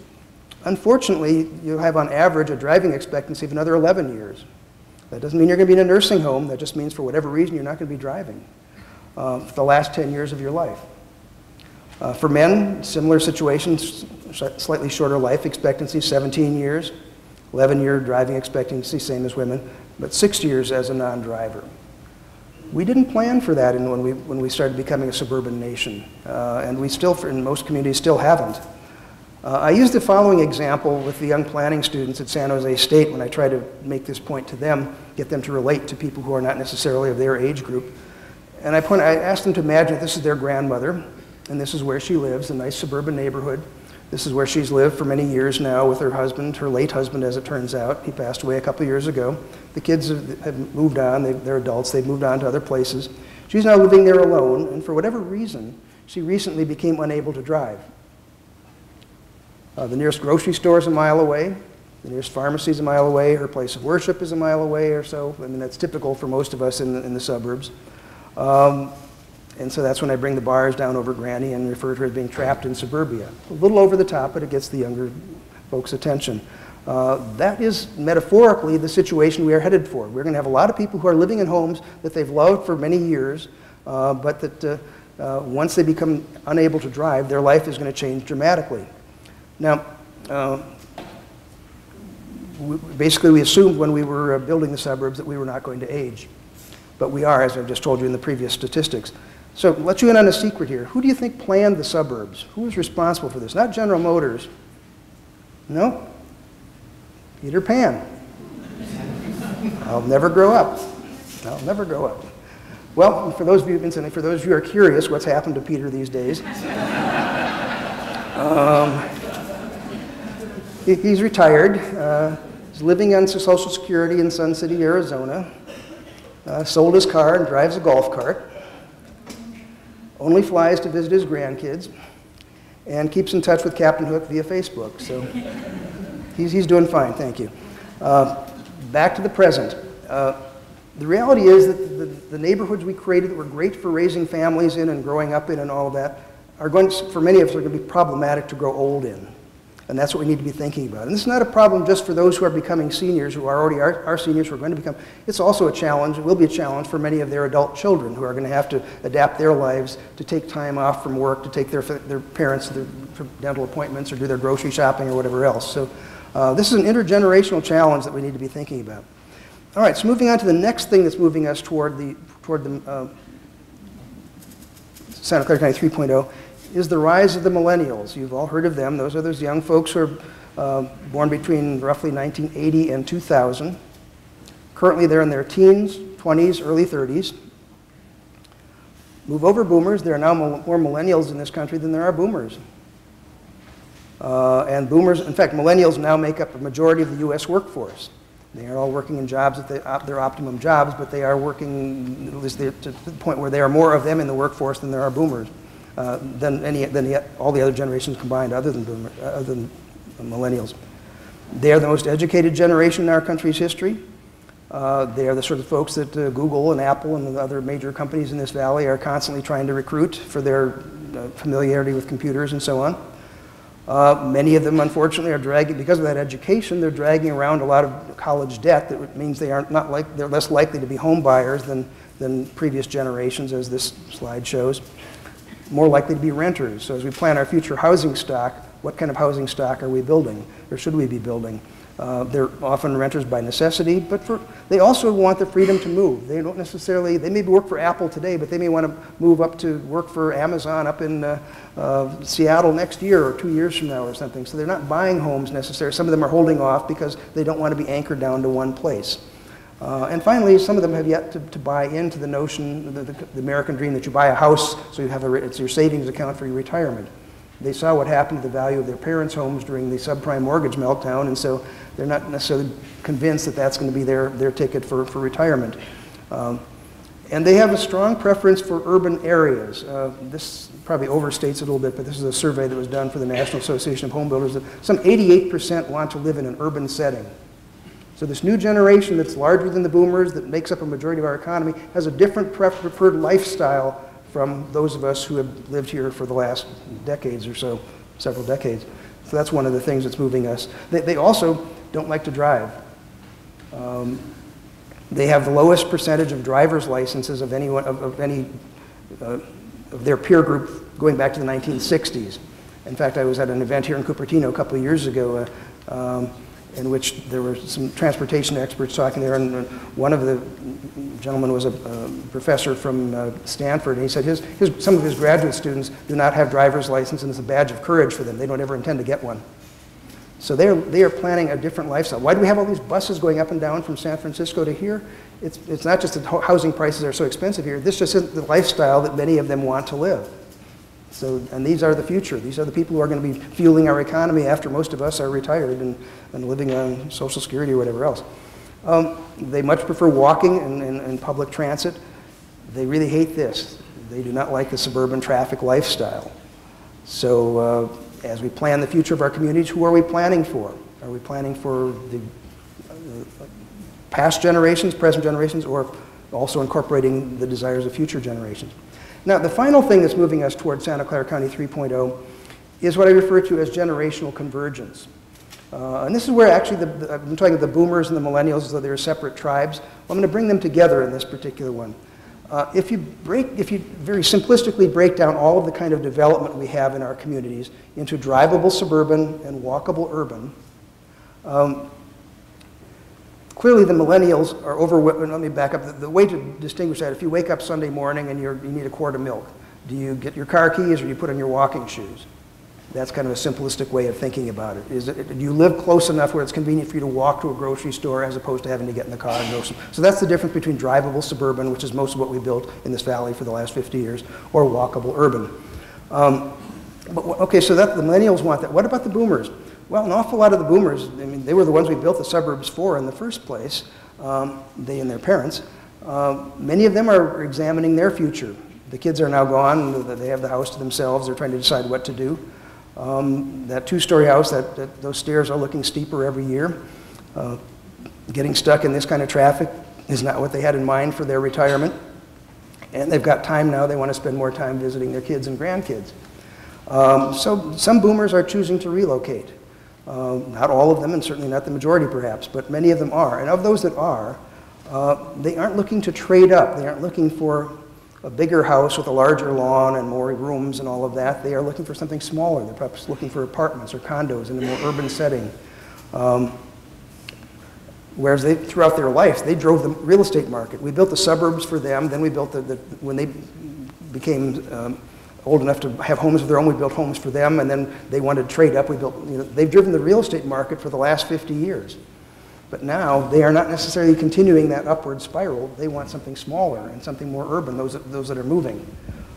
Unfortunately, you have on average a driving expectancy of another 11 years. That doesn't mean you're going to be in a nursing home. That just means for whatever reason you're not going to be driving for the last 10 years of your life. For men, similar situations, slightly shorter life expectancy, 17 years, 11-year driving expectancy, same as women, but 6 years as a non-driver. We didn't plan for that when we started becoming a suburban nation, and we still, in most communities, still haven't. I use the following example with the young planning students at San Jose State when I try to make this point to them, get them to relate to people who are not necessarily of their age group. And I asked them to imagine that this is their grandmother, and this is where she lives, a nice suburban neighborhood. This is where she's lived for many years now with her husband, her late husband as it turns out. He passed away a couple years ago. The kids have moved on, they're adults, they've moved on to other places. She's now living there alone, and for whatever reason, she recently became unable to drive. The nearest grocery store is a mile away, the nearest pharmacy is a mile away, her place of worship is a mile away or so. I mean, that's typical for most of us in the suburbs. And so that's when I bring the bars down over Granny and refer to her as being trapped in suburbia. A little over the top, but it gets the younger folks' attention. That is metaphorically the situation we are headed for. We're going to have a lot of people who are living in homes that they've loved for many years, but that once they become unable to drive, their life is going to change dramatically. Now, basically we assumed when we were building the suburbs that we were not going to age. But we are, as I've just told you in the previous statistics. So let you in on a secret here. Who do you think planned the suburbs? Who was responsible for this? Not General Motors. No? Peter Pan. I'll never grow up. I'll never grow up. Well, for those of you, incidentally, for those of you who are curious what's happened to Peter these days, he's retired. He's living on Social Security in Sun City, Arizona. Sold his car and drives a golf cart. Only flies to visit his grandkids. And keeps in touch with Captain Hook via Facebook. So he's doing fine, thank you. Back to the present. The reality is that the neighborhoods we created that were great for raising families in and growing up in and all of that are going to, for many of us, are going to be problematic to grow old in. And that's what we need to be thinking about. And this is not a problem just for those who are becoming seniors, who are already our seniors, who are going to become. It's also a challenge, it will be a challenge for many of their adult children who are going to have to adapt their lives to take time off from work, to take their parents to their dental appointments or do their grocery shopping or whatever else. So this is an intergenerational challenge that we need to be thinking about. All right, so moving on to the next thing that's moving us toward the Santa Clara County 3.0 is the rise of the Millennials. You've all heard of them. Those are those young folks who are born between roughly 1980 and 2000. Currently, they're in their teens, 20s, early 30s. Move over boomers. There are now more millennials in this country than there are boomers. And boomers, in fact, millennials now make up a majority of the U.S. workforce. They are all working in jobs at their optimum jobs, but they are working at least to the point where there are more of them in the workforce than there are boomers, than all the other generations combined, other than millennials. They are the most educated generation in our country's history. They are the sort of folks that Google and Apple and the other major companies in this valley are constantly trying to recruit for their familiarity with computers and so on. Many of them, unfortunately, are dragging, because of that education, they're dragging around a lot of college debt. That means they're less likely to be home buyers than previous generations, as this slide shows. More likely to be renters. So as we plan our future housing stock, what kind of housing stock are we building, or should we be building? They're often renters by necessity, but they also want the freedom to move. They don't necessarily, they maybe work for Apple today, but they may want to move up to work for Amazon up in Seattle next year or 2 years from now or something. So they're not buying homes necessarily. Some of them are holding off because they don't want to be anchored down to one place. And finally, some of them have yet to buy into the notion, the American dream, that you buy a house so you have it's your savings account for your retirement. They saw what happened to the value of their parents' homes during the subprime mortgage meltdown, and so they're not necessarily convinced that that's going to be their ticket for retirement. And they have a strong preference for urban areas. This probably overstates it a little bit, but this is a survey that was done for the National Association of Home Builders. Some 88% want to live in an urban setting. So this new generation that's larger than the boomers, that makes up a majority of our economy, has a different preferred lifestyle from those of us who have lived here for the last decades or so, several decades. So that's one of the things that's moving us. They also don't like to drive. They have the lowest percentage of driver's licenses of anyone of their peer group going back to the 1960s. In fact, I was at an event here in Cupertino a couple of years ago in which there were some transportation experts talking there, and one of the gentlemen was a professor from Stanford, and he said some of his graduate students do not have driver's license, and it's a badge of courage for them. They don't ever intend to get one. So they are planning a different lifestyle. Why do we have all these buses going up and down from San Francisco to here? It's not just that housing prices are so expensive here. This just isn't the lifestyle that many of them want to live. So, and these are the future. These are the people who are going to be fueling our economy after most of us are retired and living on Social Security or whatever else. They much prefer walking and public transit. They really hate this. They do not like the suburban traffic lifestyle. So as we plan the future of our communities, who are we planning for? Are we planning for the past generations, present generations, or also incorporating the desires of future generations? Now, the final thing that's moving us toward Santa Clara County 3.0 is what I refer to as generational convergence. And this is where actually I've been talking about the boomers and the millennials as though they're separate tribes. Well, I'm going to bring them together in this particular one. If you very simplistically break down all of the kind of development we have in our communities into drivable suburban and walkable urban, Clearly, the millennials are overwhelmed. Let me back up. The way to distinguish that, if you wake up Sunday morning and you need a quart of milk, do you get your car keys or do you put on your walking shoes? That's kind of a simplistic way of thinking about it. Do you live close enough where it's convenient for you to walk to a grocery store as opposed to having to get in the car and go? So that's the difference between drivable suburban, which is most of what we built in this valley for the last 50 years, or walkable urban. Okay, so the millennials want that. What about the boomers? Well, an awful lot of the boomers, I mean, they were the ones we built the suburbs for in the first place, they and their parents. Many of them are examining their future. The kids are now gone, they have the house to themselves, they're trying to decide what to do. That two-story house, those stairs are looking steeper every year. Getting stuck in this kind of traffic is not what they had in mind for their retirement. And they've got time now, they want to spend more time visiting their kids and grandkids. So some boomers are choosing to relocate. Not all of them, and certainly not the majority perhaps, but many of them are. And of those that are, they aren't looking to trade up. They aren't looking for a bigger house with a larger lawn and more rooms and all of that. They are looking for something smaller. They're perhaps looking for apartments or condos in a more urban setting. Whereas throughout their life, they drove the real estate market. We built the suburbs for them, then we built when they became old enough to have homes of their own, we built homes for them, and then they wanted to trade up. We built, they've driven the real estate market for the last 50 years. But now they are not necessarily continuing that upward spiral. They want something smaller and something more urban, those that are moving.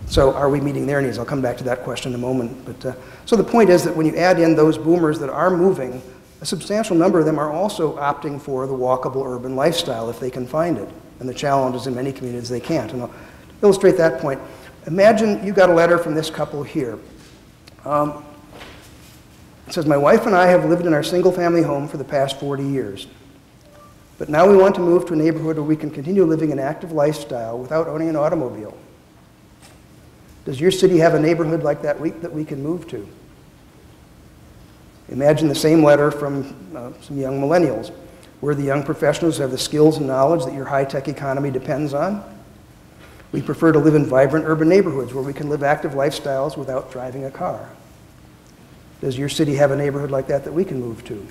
So are we meeting their needs? I'll come back to that question in a moment. But, so the point is that when you add in those boomers that are moving, a substantial number of them are also opting for the walkable urban lifestyle if they can find it. And the challenge is in many communities they can't. And I'll illustrate that point. Imagine you got a letter from this couple here. It says, my wife and I have lived in our single-family home for the past 40 years. But now we want to move to a neighborhood where we can continue living an active lifestyle without owning an automobile. Does your city have a neighborhood like that we can move to? Imagine the same letter from some young millennials. We're the young professionals who have the skills and knowledge that your high-tech economy depends on. We prefer to live in vibrant urban neighborhoods where we can live active lifestyles without driving a car. Does your city have a neighborhood like that we can move to?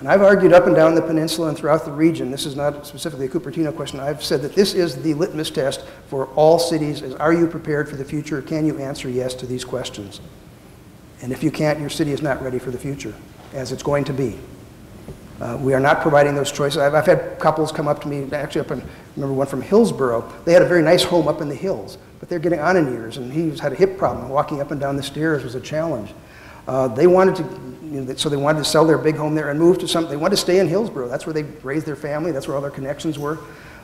And I've argued up and down the peninsula and throughout the region, this is not specifically a Cupertino question, I've said that this is the litmus test for all cities, is are you prepared for the future? Can you answer yes to these questions? And if you can't, your city is not ready for the future, as it's going to be. We are not providing those choices. I've had couples come up to me, actually I remember one from Hillsborough. They had a very nice home up in the hills, but they're getting on in years, and he had a hip problem. Walking up and down the stairs was a challenge. They wanted to, so they wanted to sell their big home there and move to something. They wanted to stay in Hillsborough. That's where they raised their family. That's where all their connections were.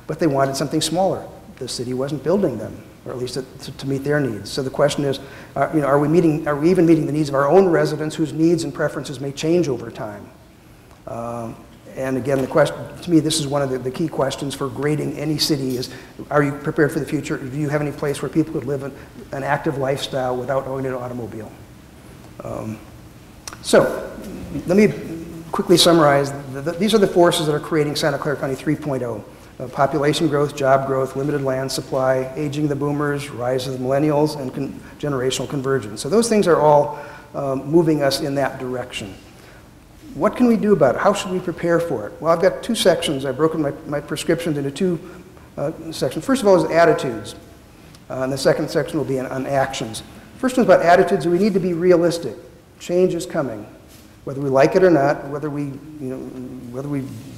But they wanted something smaller. The city wasn't building them, or at least to meet their needs. So the question is, are we even meeting the needs of our own residents whose needs and preferences may change over time? And again, the question, to me, this is one of the key questions for grading any city is, are you prepared for the future? Do you have any place where people could live an active lifestyle without owning an automobile? So let me quickly summarize. These are the forces that are creating Santa Clara County 3.0. Population growth, job growth, limited land supply, aging of the boomers, rise of the millennials, and generational convergence. So those things are all moving us in that direction. What can we do about it? How should we prepare for it? Well, I've got two sections. I've broken my prescriptions into two sections. First of all is attitudes. And the second section will be on actions. First one's about attitudes. We need to be realistic. Change is coming. Whether we like it or not, whether we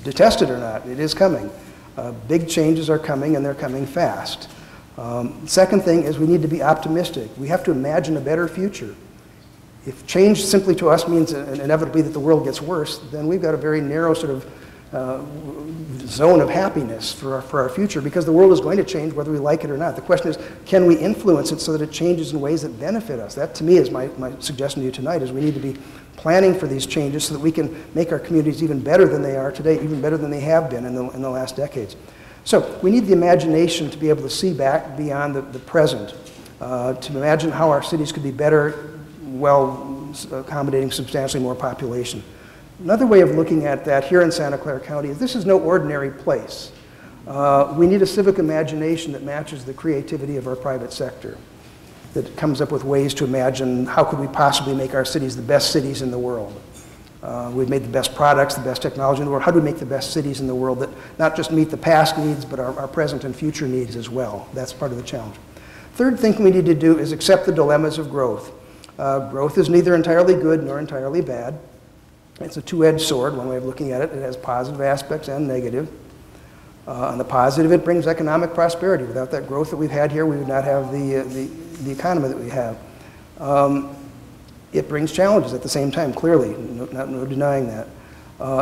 detest it or not, it is coming. Big changes are coming, and they're coming fast. Second thing is we need to be optimistic. We have to imagine a better future. If change simply to us means inevitably that the world gets worse, then we've got a very narrow sort of zone of happiness for our future, because the world is going to change whether we like it or not. The question is, can we influence it so that it changes in ways that benefit us? That, to me, is my suggestion to you tonight, is we need to be planning for these changes so that we can make our communities even better than they are today, even better than they have been in the last decades. So we need the imagination to be able to see back beyond the present, to imagine how our cities could be better, well, accommodating substantially more population. Another way of looking at that here in Santa Clara County is this is no ordinary place. We need a civic imagination that matches the creativity of our private sector, that comes up with ways to imagine how could we possibly make our cities the best cities in the world. We've made the best products, the best technology in the world. How do we make the best cities in the world that not just meet the past needs, but our present and future needs as well? That's part of the challenge. Third thing we need to do is accept the dilemmas of growth. Growth is neither entirely good nor entirely bad. It's a two-edged sword, one way of looking at it. It has positive aspects and negative. On the positive, it brings economic prosperity. Without that growth that we've had here, we would not have the economy that we have. It brings challenges at the same time, clearly, no denying that.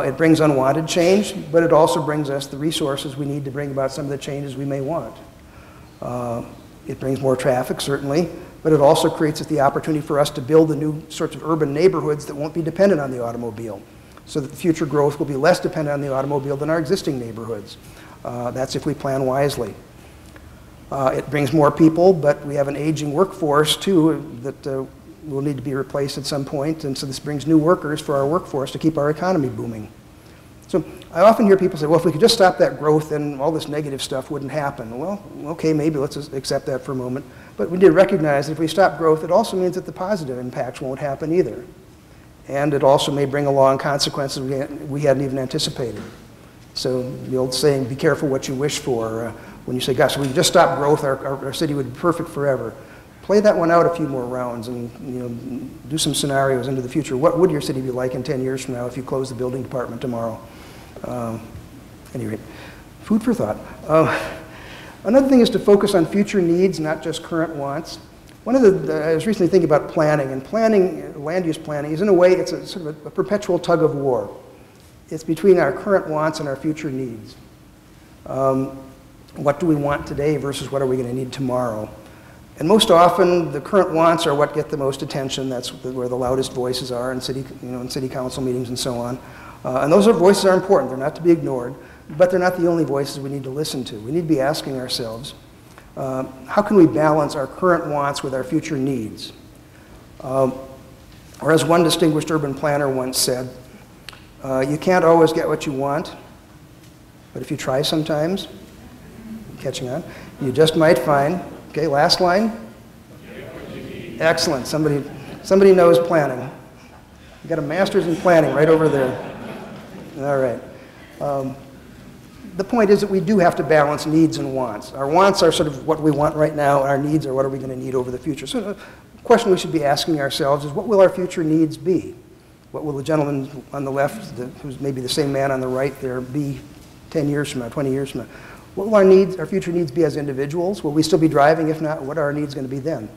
It brings unwanted change, but it also brings us the resources we need to bring about some of the changes we may want. It brings more traffic, certainly, but it also creates the opportunity for us to build the new sorts of urban neighborhoods that won't be dependent on the automobile, so that the future growth will be less dependent on the automobile than our existing neighborhoods. That's if we plan wisely. It brings more people, but we have an aging workforce, too, that will need to be replaced at some point, and so this brings new workers for our workforce to keep our economy booming. So I often hear people say, well, if we could just stop that growth, then all this negative stuff wouldn't happen. Well, okay, maybe let's just accept that for a moment. But we need to recognize that if we stop growth, it also means that the positive impacts won't happen either. And it also may bring along consequences we hadn't even anticipated. So the old saying, be careful what you wish for. When you say, gosh, if we just stop growth, our city would be perfect forever. Play that one out a few more rounds and do some scenarios into the future. What would your city be like in 10 years from now if you closed the building department tomorrow? Anyway, food for thought. Another thing is to focus on future needs, not just current wants. I was recently thinking about planning, and planning, land use planning, is in a way, it's a sort of a perpetual tug of war. It's between our current wants and our future needs. What do we want today versus what are we going to need tomorrow? And most often, the current wants are what get the most attention. That's where the loudest voices are in city council meetings and so on. And those voices are important. They're not to be ignored, but they're not the only voices we need to listen to. We need to be asking ourselves, how can we balance our current wants with our future needs? Or as one distinguished urban planner once said, you can't always get what you want, but if you try sometimes, catching on, you just might find. Okay, last line. Excellent. Somebody knows planning. You got a master's in planning right over there. All right. The point is that we do have to balance needs and wants. Our wants are sort of what we want right now, and our needs are what are we going to need over the future. So the question we should be asking ourselves is, what will our future needs be? What will the gentleman on the left, who's maybe the same man on the right there, be 10 years from now, 20 years from now? What will our future needs be as individuals? Will we still be driving? If not, what are our needs going to be then?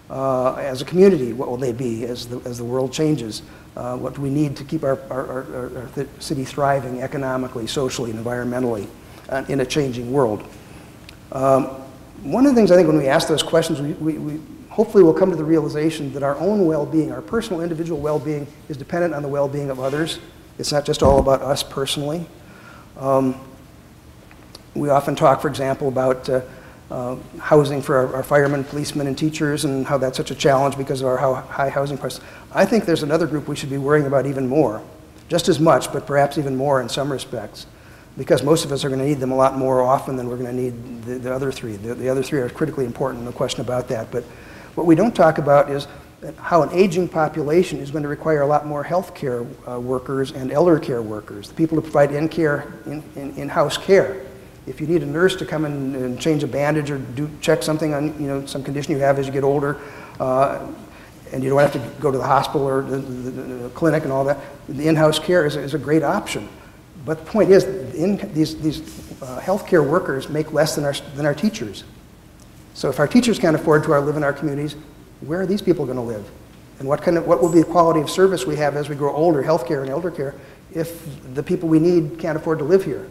As a community, what will they be as the world changes? What do we need to keep our city thriving economically, socially, and environmentally in a changing world? One of the things I think when we ask those questions, we hopefully will come to the realization that our own well-being, our personal individual well-being, is dependent on the well-being of others. It's not just all about us personally. We often talk, for example, about housing for our firemen, policemen, and teachers, and how that's such a challenge because of our high housing prices. I think there's another group we should be worrying about even more, just as much, but perhaps even more in some respects, because most of us are going to need them a lot more often than we're going to need the other three. The other three are critically important, no question about that. But what we don't talk about is how an aging population is going to require a lot more health care workers and elder care workers, the people who provide in-house care. If you need a nurse to come in and change a bandage or check something on some condition you have as you get older, and you don't have to go to the hospital or the clinic and all that, the in-house care is a great option. But the point is, these health care workers make less than our teachers. So if our teachers can't afford to live in our communities, where are these people going to live? And what will be the quality of service we have as we grow older, health care and elder care, if the people we need can't afford to live here?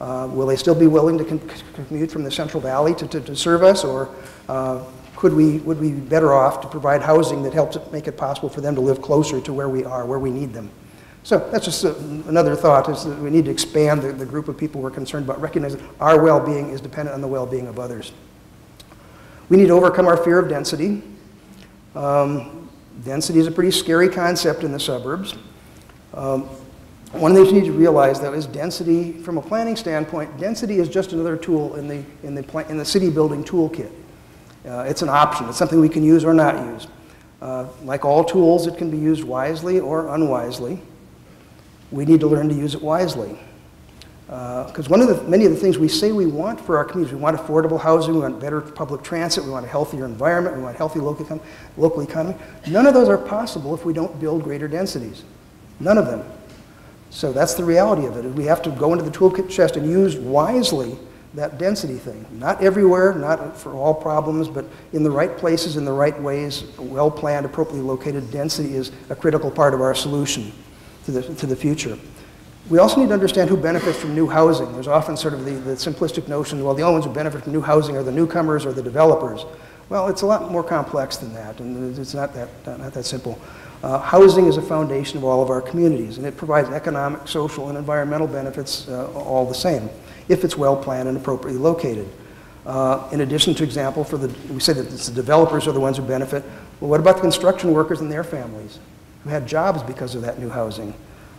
Will they still be willing to commute from the Central Valley to serve us, or would we be better off to provide housing that helps make it possible for them to live closer to where we are, where we need them? So that's just another thought, is that we need to expand the group of people we're concerned about, recognizing our well-being is dependent on the well-being of others. We need to overcome our fear of density. Density is a pretty scary concept in the suburbs. One of the things you need to realize, though, is density, from a planning standpoint, density is just another tool in the city building toolkit. It's an option. It's something we can use or not use. Like all tools, it can be used wisely or unwisely. We need to learn to use it wisely. Because many of the things we say we want for our communities, we want affordable housing, we want better public transit, we want a healthier environment, we want a healthy local economy. None of those are possible if we don't build greater densities. None of them. So that's the reality of it. We have to go into the toolkit chest and use wisely that density thing. Not everywhere, not for all problems, but in the right places, in the right ways, well-planned, appropriately located density is a critical part of our solution to the future. We also need to understand who benefits from new housing. There's often sort of the simplistic notion, well, the only ones who benefit from new housing are the newcomers or the developers. Well, it's a lot more complex than that, and it's not that simple. Housing is a foundation of all of our communities, and it provides economic, social, and environmental benefits all the same, if it's well planned and appropriately located. In addition to example, we say that it's the developers are the ones who benefit. Well, what about the construction workers and their families who had jobs because of that new housing?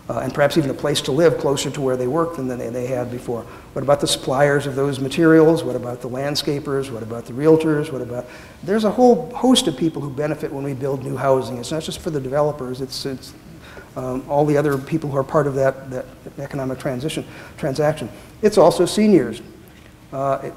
And perhaps even a place to live closer to where they worked than they had before. What about the suppliers of those materials? What about the landscapers? What about the realtors? There's a whole host of people who benefit when we build new housing. It's not just for the developers, it's all the other people who are part of that economic transaction. It's also seniors, like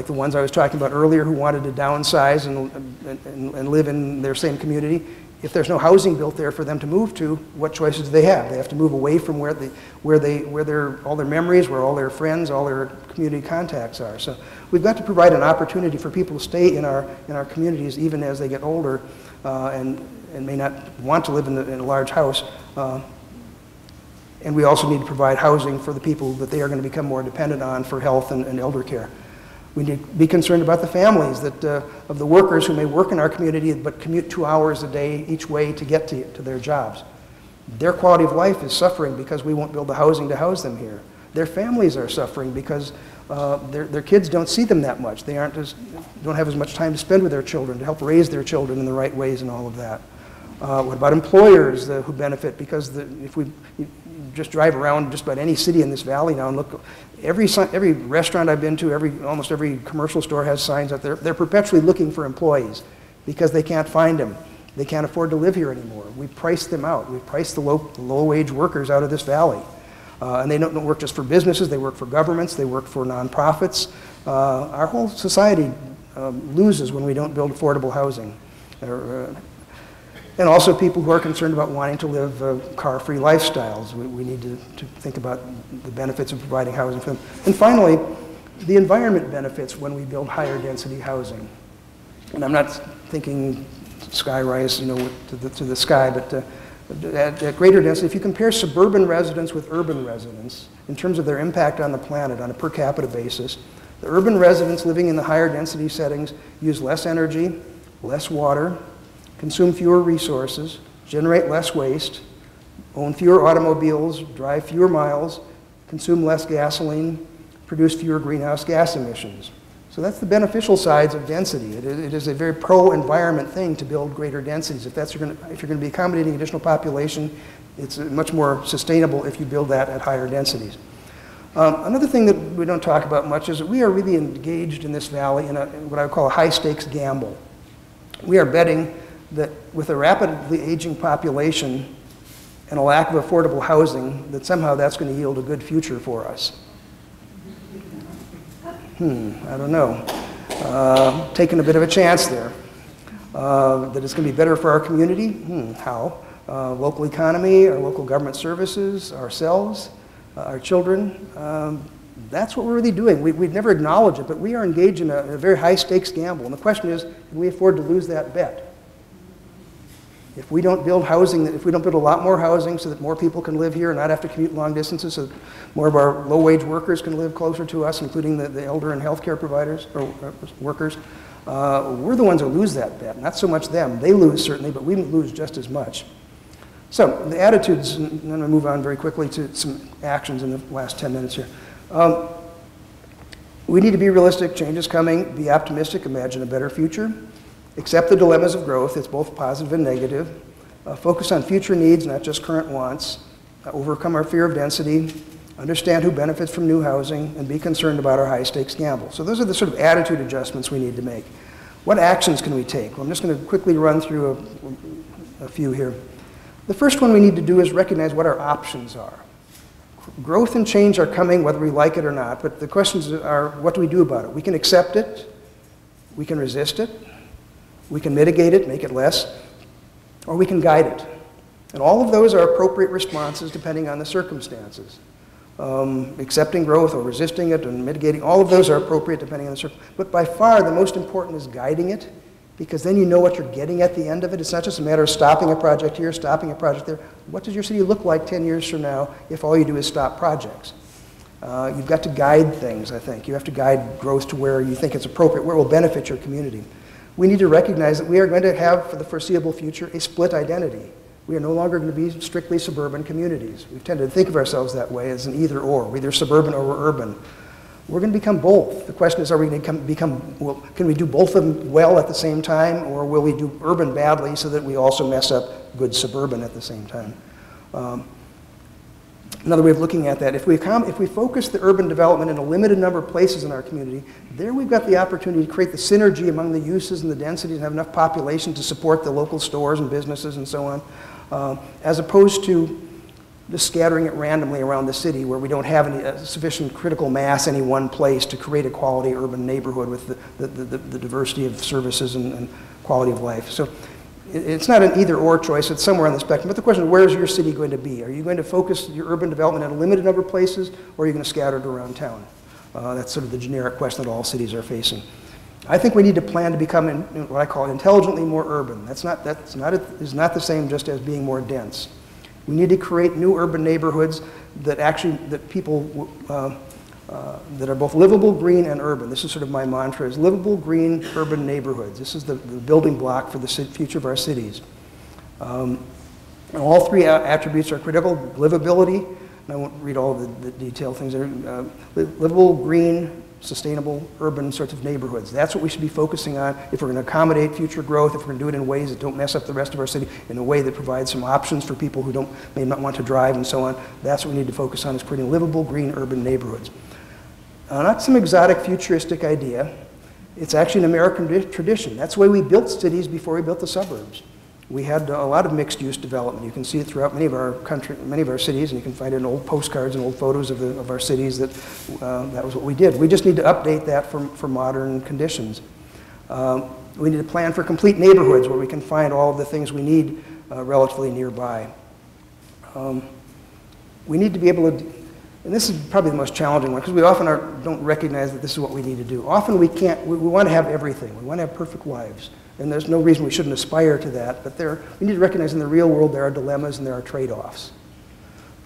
the ones I was talking about earlier who wanted to downsize and live in their same community. If there's no housing built there for them to move to, what choices do they have? They have to move away from where all their memories, where all their friends, all their community contacts are. So we've got to provide an opportunity for people to stay in our communities even as they get older and may not want to live in a large house. And we also need to provide housing for the people that they are going to become more dependent on for health and elder care. We need to be concerned about the families of the workers who may work in our community but commute 2 hours a day each way to get to their jobs. Their quality of life is suffering because we won't build the housing to house them here. Their families are suffering because their kids don't see them that much. They don't have as much time to spend with their children, to help raise their children in the right ways and all of that. What about employers who benefit? Because if we just drive around just about any city in this valley now and look, every restaurant I've been to, almost every commercial store has signs out there. They're perpetually looking for employees because they can't find them. They can't afford to live here anymore. We price them out. We price the low-wage workers out of this valley. And they don't work just for businesses. They work for governments. They work for nonprofits. Our whole society loses when we don't build affordable housing. And also people who are concerned about wanting to live car-free lifestyles. We need to think about the benefits of providing housing for them. And finally, the environment benefits when we build higher density housing. And I'm not thinking skyrise, to the sky, but at greater density, if you compare suburban residents with urban residents in terms of their impact on the planet on a per capita basis, the urban residents living in the higher density settings use less energy, less water, consume fewer resources, generate less waste, own fewer automobiles, drive fewer miles, consume less gasoline, produce fewer greenhouse gas emissions. So that's the beneficial sides of density. It is a very pro-environment thing to build greater densities. If you're going to be accommodating additional population, it's much more sustainable if you build that at higher densities. Another thing that we don't talk about much is that we are really engaged in this valley in what I would call a high-stakes gamble. We are betting that with a rapidly aging population and a lack of affordable housing, that somehow that's going to yield a good future for us. I don't know. Taking a bit of a chance there. That it's going to be better for our community? How? Local economy, our local government services, ourselves, our children. That's what we're really doing. We'd never acknowledge it, but we are engaged in a very high-stakes gamble. And the question is, can we afford to lose that bet? If we don't build housing, if we don't build a lot more housing so that more people can live here and not have to commute long distances, so that more of our low-wage workers can live closer to us, including the elder and healthcare providers or workers, we're the ones who lose that bet. Not so much them. They lose certainly, but we lose just as much. So the attitudes, and I'm going to move on very quickly to some actions in the last 10 minutes here. We need to be realistic. Change is coming. Be optimistic. Imagine a better future. Accept the dilemmas of growth. It's both positive and negative. Focus on future needs, not just current wants. Overcome our fear of density. Understand who benefits from new housing, and be concerned about our high-stakes gamble. So those are the sort of attitude adjustments we need to make. What actions can we take? Well, I'm just going to quickly run through a few here. The first one we need to do is recognize what our options are. Growth and change are coming whether we like it or not, but the questions are, what do we do about it? We can accept it, we can resist it, we can mitigate it, make it less, or we can guide it. And all of those are appropriate responses depending on the circumstances. Accepting growth or resisting it and mitigating, all of those are appropriate depending on the circumstances. But by far the most important is guiding it, because then you know what you're getting at the end of it. It's not just a matter of stopping a project here, stopping a project there. What does your city look like 10 years from now if all you do is stop projects? You've got to guide things, I think. You have to guide growth to where you think it's appropriate, where it will benefit your community. We need to recognize that we are going to have, for the foreseeable future, a split identity. We are no longer going to be strictly suburban communities. We've tended to think of ourselves that way as an either or. We're either suburban or we're urban. We're going to become both. The question is, are we going to can we do both of them well at the same time, or will we do urban badly so that we also mess up good suburban at the same time? Another way of looking at that, if we focus the urban development in a limited number of places in our community, there we've got the opportunity to create the synergy among the uses and the densities and have enough population to support the local stores and businesses and so on, as opposed to just scattering it randomly around the city where we don't have any sufficient critical mass any one place to create a quality urban neighborhood with the diversity of services and quality of life. So it's not an either-or choice, it's somewhere on the spectrum. But the question is, where is your city going to be? Are you going to focus your urban development in a limited number of places, or are you going to scatter it around town? That's sort of the generic question that all cities are facing. I think we need to plan to become what I call intelligently more urban. Is not the same just as being more dense. We need to create new urban neighborhoods that people that are both livable, green, and urban. This is sort of my mantra, is livable, green, urban neighborhoods. This is the building block for the future of our cities. And all three attributes are critical. Livability, and I won't read all the detailed things there. Livable, green, sustainable, urban sorts of neighborhoods. That's what we should be focusing on if we're going to accommodate future growth, if we're going to do it in ways that don't mess up the rest of our city, in a way that provides some options for people who may not want to drive and so on. That's what we need to focus on, is creating livable, green, urban neighborhoods. Not some exotic futuristic idea. It's actually an American tradition. That's the way we built cities before we built the suburbs. We had a lot of mixed-use development. You can see it throughout many of our cities, and you can find it in old postcards and old photos of our cities that was what we did. We just need to update that for modern conditions. We need to plan for complete neighborhoods where we can find all of the things we need relatively nearby. We need to be able to, and this is probably the most challenging one, because we often don't recognize that this is what we need to do. Often we want to have everything. We want to have perfect lives. And there's no reason we shouldn't aspire to that, but we need to recognize in the real world there are dilemmas and there are trade-offs.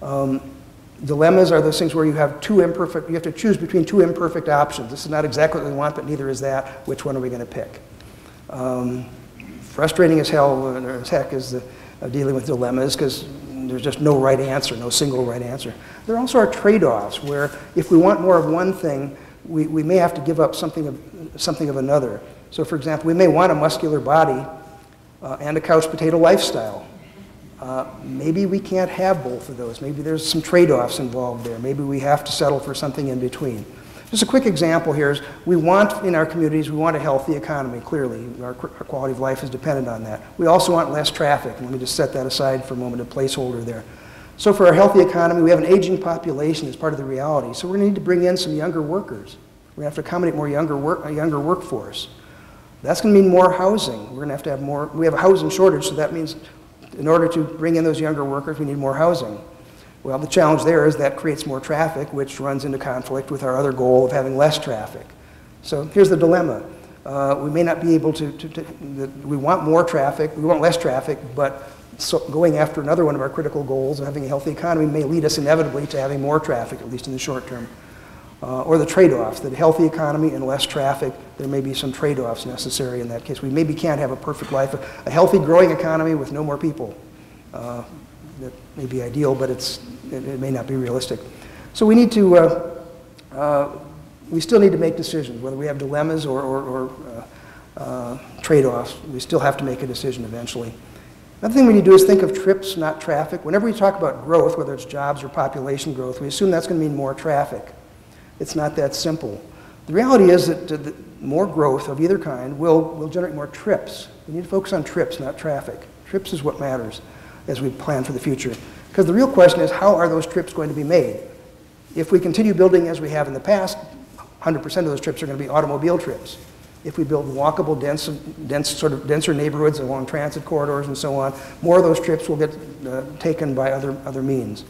Dilemmas are those things where you have you have to choose between two imperfect options. This is not exactly what we want, but neither is that. Which one are we going to pick? Frustrating as hell, or as heck, is dealing with dilemmas, because there's just no right answer, no single right answer. There also are trade-offs where if we want more of one thing, we may have to give up something of another. So for example, we may want a muscular body and a couch potato lifestyle. Maybe we can't have both of those. Maybe there's some trade-offs involved there. Maybe we have to settle for something in between. Just a quick example here is we want, in our communities, we want a healthy economy, clearly. Our quality of life is dependent on that. We also want less traffic. Let me just set that aside for a moment, a placeholder there. So for our healthy economy, we have an aging population as part of the reality. So we're going to need to bring in some younger workers. We're going to have to accommodate a younger workforce. That's going to mean more housing. We're going to have more. We have a housing shortage, so that means in order to bring in those younger workers, we need more housing. Well, the challenge there is that creates more traffic, which runs into conflict with our other goal of having less traffic. So here's the dilemma. We may not be able we want more traffic, we want less traffic, but going after another one of our critical goals of having a healthy economy may lead us inevitably to having more traffic, at least in the short term. Or the trade-offs, that a healthy economy and less traffic, there may be some trade-offs necessary in that case. We maybe can't have a perfect life. A healthy, growing economy with no more people. That may be ideal, but it may not be realistic. So we need to, we still need to make decisions, whether we have dilemmas or trade-offs. We still have to make a decision eventually. Another thing we need to do is think of trips, not traffic. Whenever we talk about growth, whether it's jobs or population growth, we assume that's going to mean more traffic. It's not that simple. The reality is that more growth of either kind will generate more trips. We need to focus on trips, not traffic. Trips is what matters. as we plan for the future. Because the real question is, how are those trips going to be made? If we continue building as we have in the past, 100% of those trips are going to be automobile trips. If we build walkable, denser neighborhoods along transit corridors and so on, more of those trips will get taken by other means.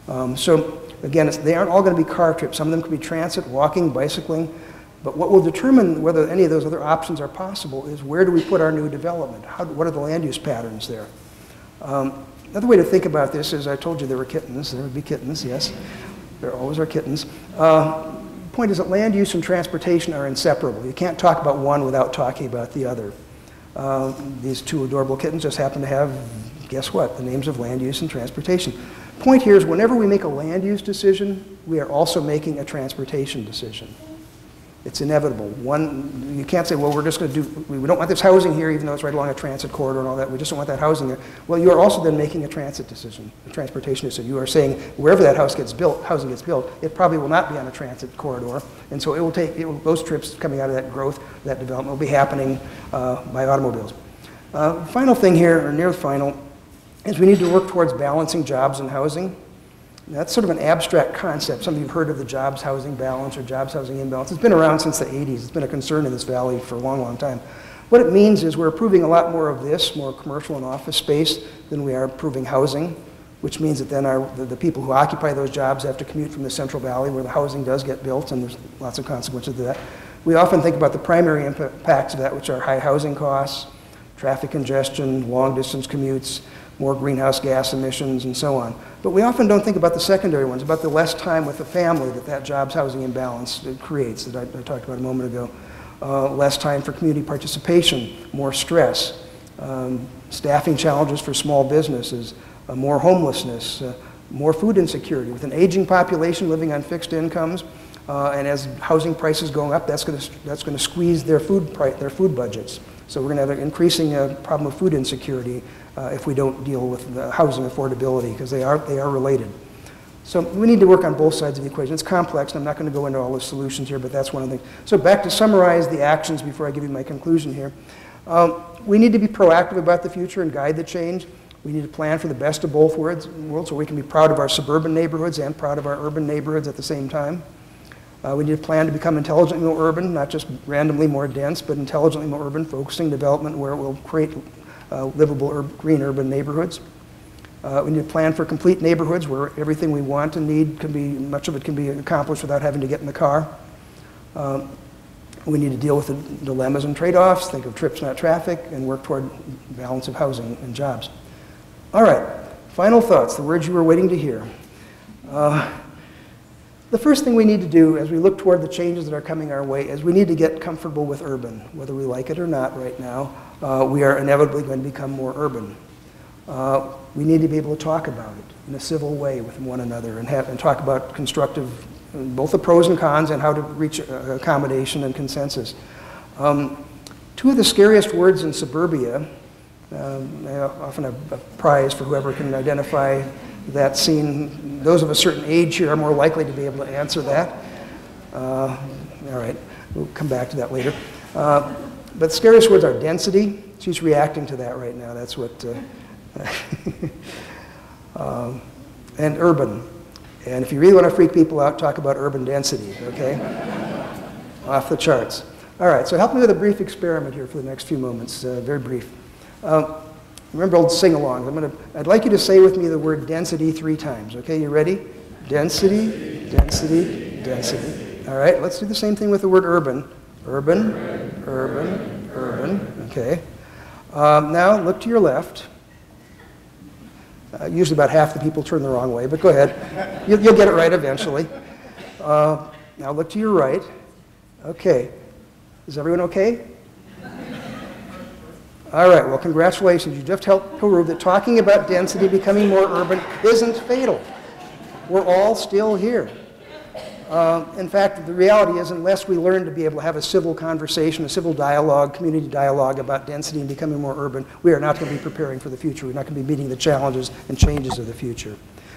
So again, they aren't all going to be car trips. Some of them could be transit, walking, bicycling. But what will determine whether any of those other options are possible is where do we put our new development? What are the land use patterns there? Another way to think about this is, I told you there were kittens. There would be kittens, yes. There always are kittens. The point is that land use and transportation are inseparable. You can't talk about one without talking about the other. These two adorable kittens just happen to have, guess what, the names of land use and transportation. Point here is whenever we make a land use decision, we are also making a transportation decision. It's inevitable. You can't say, well, we're just going to we don't want this housing here, even though it's right along a transit corridor and all that. We just don't want that housing there. Well, you are also then making a transit decision, a transportation decision. You are saying wherever that housing gets built, it probably will not be on a transit corridor. And so it will take, those trips coming out of that growth, that development will be happening by automobiles. Final thing here, or near the final, is we need to work towards balancing jobs and housing. That's sort of an abstract concept. Some of you have heard of the jobs housing balance or jobs housing imbalance. It's been around since the 80s. It's been a concern in this valley for a long, long time. What it means is we're approving a lot more of this, more commercial and office space, than we are approving housing, which means that then the people who occupy those jobs have to commute from the Central Valley where the housing does get built, and there's lots of consequences to that. We often think about the primary impacts of that, which are high housing costs, traffic congestion, long distance commutes, more greenhouse gas emissions, and so on. But we often don't think about the secondary ones, about the less time with the family that jobs housing imbalance creates, that I talked about a moment ago. Less time for community participation, more stress, staffing challenges for small businesses, more homelessness, more food insecurity. With an aging population living on fixed incomes, and as housing prices going up, that's going to squeeze their food budgets. So we're going to have an increasing problem of food insecurity if we don't deal with the housing affordability, because they are related. So we need to work on both sides of the equation. It's complex, and I'm not going to go into all the solutions here, but that's one of the things. So back to summarize the actions before I give you my conclusion here. We need to be proactive about the future and guide the change. We need to plan for the best of both worlds so we can be proud of our suburban neighborhoods and proud of our urban neighborhoods at the same time. We need to plan to become intelligently more urban, not just randomly more dense, but intelligently more urban, focusing development where it will create livable green urban neighborhoods. We need to plan for complete neighborhoods where everything we want and need much of it can be accomplished without having to get in the car. We need to deal with the dilemmas and trade-offs, think of trips, not traffic, and work toward balance of housing and jobs. All right, final thoughts, the words you were waiting to hear. The first thing we need to do as we look toward the changes that are coming our way is we need to get comfortable with urban. Whether we like it or not right now, we are inevitably going to become more urban. We need to be able to talk about it in a civil way with one another and talk about constructive, both the pros and cons and how to reach accommodation and consensus. Two of the scariest words in suburbia, I often have a prize for whoever can identify that scene. Those of a certain age here are more likely to be able to answer that. All right, we'll come back to that later. But scariest words are density. She's reacting to that right now. That's what, and urban. And if you really want to freak people out, talk about urban density, okay? Off the charts. All right, so help me with a brief experiment here for the next few moments, very brief. Remember old sing-alongs. I'd like you to say with me the word density 3 times, okay? You ready? Density, density, density. All right, let's do the same thing with the word urban. Urban, urban, urban, okay. Now look to your left. Usually about half the people turn the wrong way, but go ahead. You'll get it right eventually. Now look to your right. Okay. Is everyone okay? All right, well, congratulations. You just helped prove that talking about density becoming more urban isn't fatal. We're all still here. In fact, the reality is unless we learn to be able to have a civil conversation, a civil dialogue, community dialogue about density and becoming more urban, we are not going to be preparing for the future. We're not going to be meeting the challenges and changes of the future.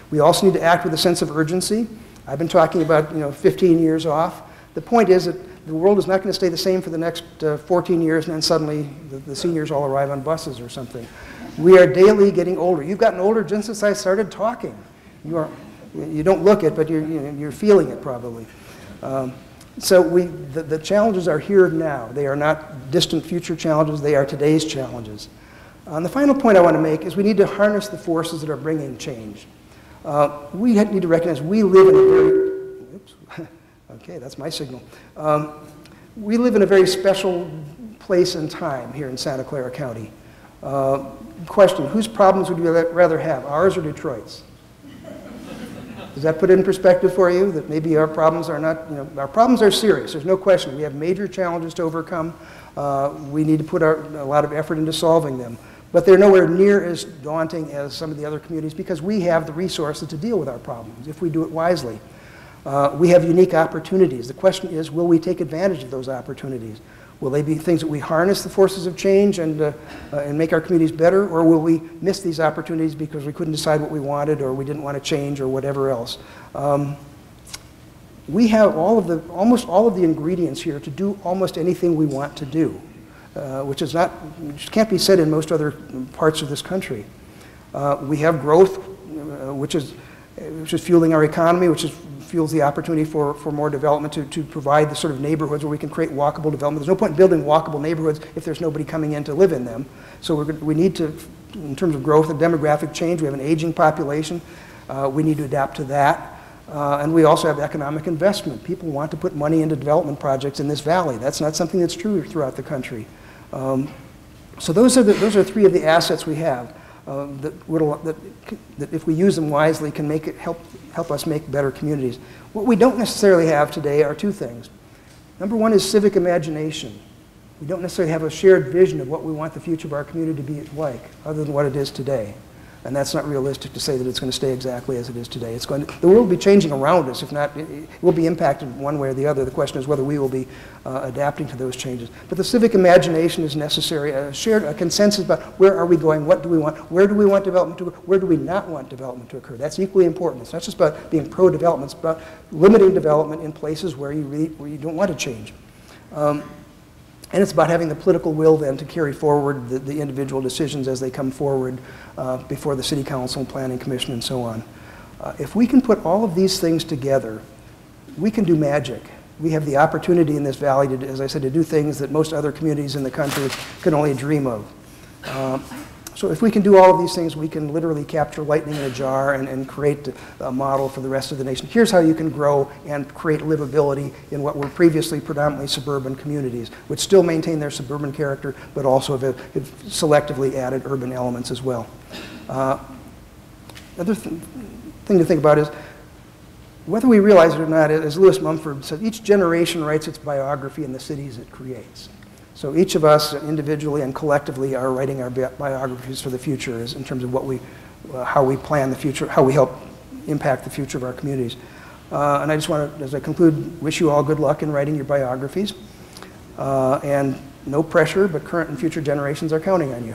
We also need to act with a sense of urgency. I've been talking about 15 years off. The point is that the world is not going to stay the same for the next 14 years, and then suddenly the seniors all arrive on buses or something. We are daily getting older. You've gotten older just since I started talking. You don't look it, but you're feeling it probably. So the challenges are here now. They are not distant future challenges. They are today's challenges. And the final point I want to make is we need to harness the forces that are bringing change. We need to recognize we live in a very, oops, okay, that's my signal. We live in a very special place and time here in Santa Clara County. Question, whose problems would you rather have, ours or Detroit's? Does that put it in perspective for you, that maybe our problems are not, our problems are serious, there's no question. We have major challenges to overcome. We need to put a lot of effort into solving them. But they're nowhere near as daunting as some of the other communities because we have the resources to deal with our problems if we do it wisely. We have unique opportunities. The question is, will we take advantage of those opportunities? Will they be things that we harness the forces of change and make our communities better, or will we miss these opportunities because we couldn't decide what we wanted or we didn't want to change or whatever else? We have almost all of the ingredients here to do almost anything we want to do, which can't be said in most other parts of this country. We have growth, which is fueling our economy, which fuels the opportunity for more development to provide the sort of neighborhoods where we can create walkable development. There's no point in building walkable neighborhoods if there's nobody coming in to live in them. So we need to, in terms of growth and demographic change, we have an aging population. We need to adapt to that. And we also have economic investment. People want to put money into development projects in this valley. That's not something that's true throughout the country. So those are three of the assets we have that if we use them wisely can help us make better communities. What we don't necessarily have today are two things. Number one is civic imagination. We don't necessarily have a shared vision of what we want the future of our community to be like, other than what it is today. And that's not realistic to say that it's going to stay exactly as it is today. The world will be changing around us. If not, it will be impacted one way or the other. The question is whether we will be adapting to those changes. But the civic imagination is necessary, a consensus about where are we going, what do we want, where do we want development to occur, where do we not want development to occur. That's equally important. It's not just about being pro-development, it's about limiting development in places where you don't want to change. And it's about having the political will then to carry forward the individual decisions as they come forward before the City Council and Planning Commission and so on. If we can put all of these things together, we can do magic. We have the opportunity in this valley, as I said, to do things that most other communities in the country can only dream of. So if we can do all of these things, we can literally capture lightning in a jar and create a model for the rest of the nation. Here's how you can grow and create livability in what were previously predominantly suburban communities, which still maintain their suburban character, but also have selectively added urban elements as well. Another thing to think about is, whether we realize it or not, as Lewis Mumford said, each generation writes its biography in the cities it creates. So each of us individually and collectively are writing our biographies for the future in terms of how we plan the future, how we help impact the future of our communities. And I just want to, as I conclude, wish you all good luck in writing your biographies. And no pressure, but current and future generations are counting on you.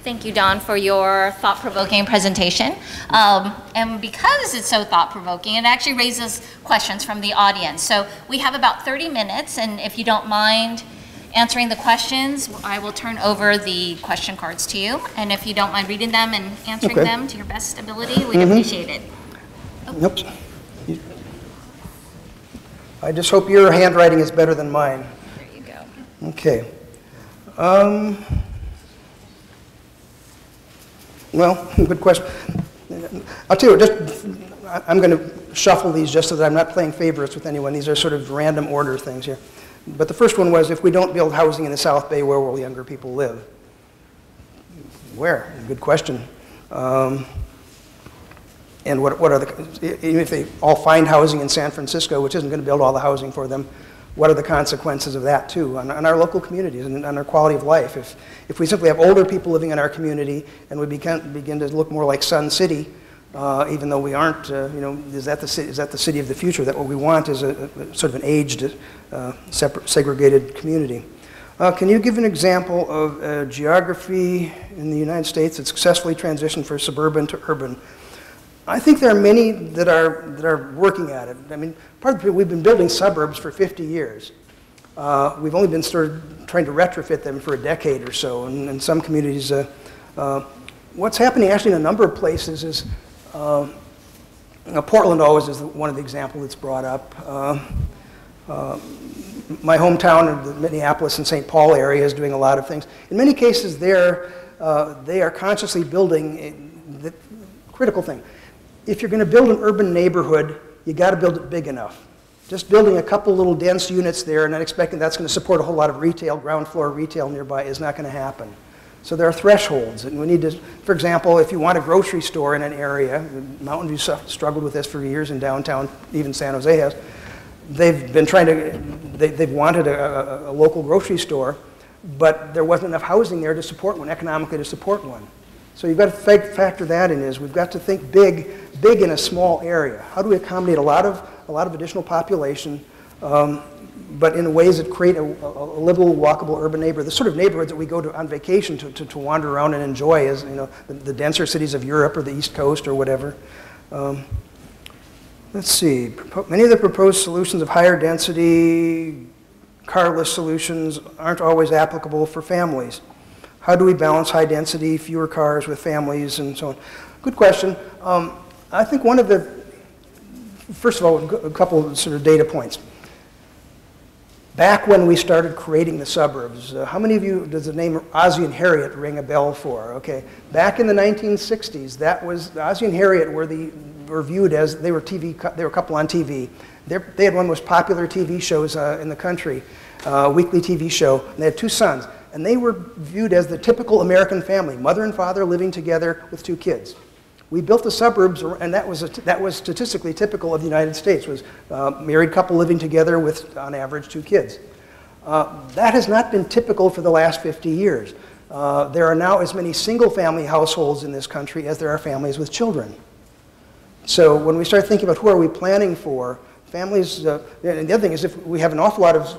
Thank you, Don, for your thought-provoking presentation. And because it's so thought-provoking, it actually raises questions from the audience. So we have about 30 minutes, and if you don't mind answering the questions, I will turn over the question cards to you. And if you don't mind reading them and answering them to your best ability, we'd appreciate it. Nope. I just hope your handwriting is better than mine. There you go. Okay. Well, good question. I'll tell you, I'm going to shuffle these just so that I'm not playing favorites with anyone. These are sort of random order things here. But the first one was, if we don't build housing in the South Bay, where will younger people live? Where? Good question. And what are even if they all find housing in San Francisco, which isn't going to build all the housing for them, what are the consequences of that, too, on our local communities and on our quality of life? If we simply have older people living in our community and we begin to look more like Sun City, even though we aren't, is that the city of the future? That what we want is a sort of an aged, separate, segregated community. Can you give an example of geography in the United States that successfully transitioned from suburban to urban? I think there are many that are working at it. I mean, we've been building suburbs for 50 years. We've only been sort of trying to retrofit them for a decade or so, and in some communities, what's happening actually in a number of places is, Portland always is one of the examples that's brought up. My hometown of the Minneapolis and St. Paul area is doing a lot of things. In many cases there, they are consciously building the critical thing. If you're going to build an urban neighborhood, you got to build it big enough. Just building a couple little dense units there and not expecting that's going to support a whole lot of retail, ground floor retail nearby is not going to happen. So there are thresholds, and we need to, for example, if you want a grocery store in an area, Mountain View struggled with this for years in downtown, even San Jose has. They've been trying to, they've wanted a local grocery store, but there wasn't enough housing there to support one, economically to support one. So you've got to factor that in, is we've got to think big in a small area. How do we accommodate a lot of additional population, but in ways that create a livable, walkable urban neighborhood, the sort of neighborhoods that we go to on vacation to wander around and enjoy, as the denser cities of Europe or the East Coast or whatever. Let's see, many of the proposed solutions of higher density, carless solutions aren't always applicable for families. How do we balance high density, fewer cars with families and so on? Good question. I think one of the, first of all, a couple of sort of data points. Back when we started creating the suburbs, how many of you does the name Ozzie and Harriet ring a bell for? Okay, back in the 1960s, that was Ozzie and Harriet were viewed as they were a couple on TV. They had one of the most popular TV shows in the country, weekly TV show. And they had two sons, and they were viewed as the typical American family, mother and father living together with two kids. We built the suburbs, and that was statistically typical of the United States, was a married couple living together with, on average, two kids. That has not been typical for the last 50 years. There are now as many single-family households in this country as there are families with children. So when we start thinking about who are we planning for, families, and the other thing is if we have an awful lot of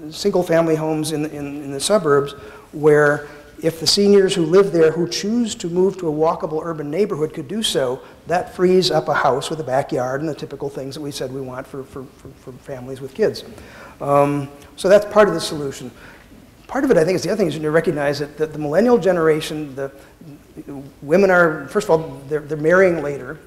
single-family homes in the suburbs where if the seniors who live there who choose to move to a walkable urban neighborhood could do so, that frees up a house with a backyard and the typical things that we said we want for families with kids. So that's part of the solution. Part of it, I think, is the other thing is to recognize that the millennial generation, the women are, first of all, they're marrying later.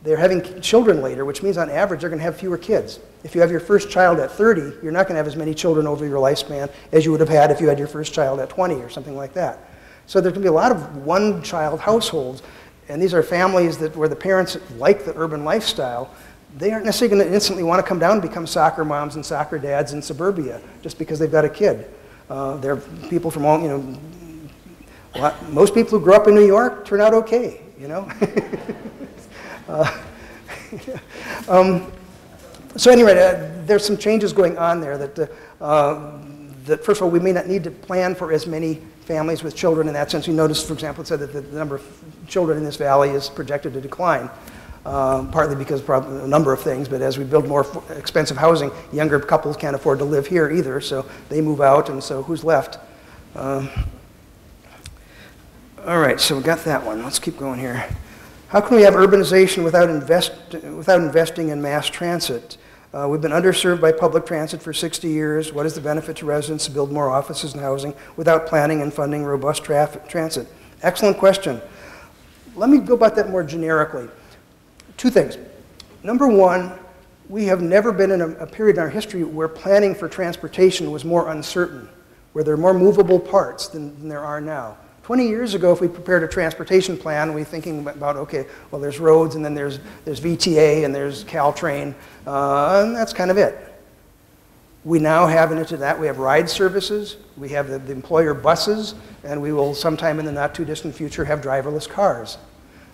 They're having children later, which means on average they're going to have fewer kids. If you have your first child at 30, you're not going to have as many children over your lifespan as you would have had if you had your first child at 20 or something like that. So there's going to be a lot of one-child households, and these are families where the parents like the urban lifestyle. They aren't necessarily going to instantly want to come down and become soccer moms and soccer dads in suburbia just because they've got a kid. They're people from all, most people who grew up in New York turn out okay, So anyway, there's some changes going on there that first of all, we may not need to plan for as many families with children in that sense. You notice, for example, it said that the number of children in this valley is projected to decline, partly because of a number of things, but as we build more expensive housing, younger couples can't afford to live here either, so they move out, and so who's left? All right, so we got that one. Let's keep going here. How can we have urbanization without investing in mass transit? We've been underserved by public transit for 60 years. What is the benefit to residents to build more offices and housing without planning and funding robust transit? Excellent question. Let me go about that more generically. Two things. Number one, we have never been in a period in our history where planning for transportation was more uncertain, where there are more movable parts than there are now. 20 years ago, if we prepared a transportation plan, we're thinking about, okay, well, there's roads, and then there's VTA, and there's Caltrain, and that's kind of it. We now have into that, we have ride services, we have the employer buses, and we will sometime in the not too distant future have driverless cars.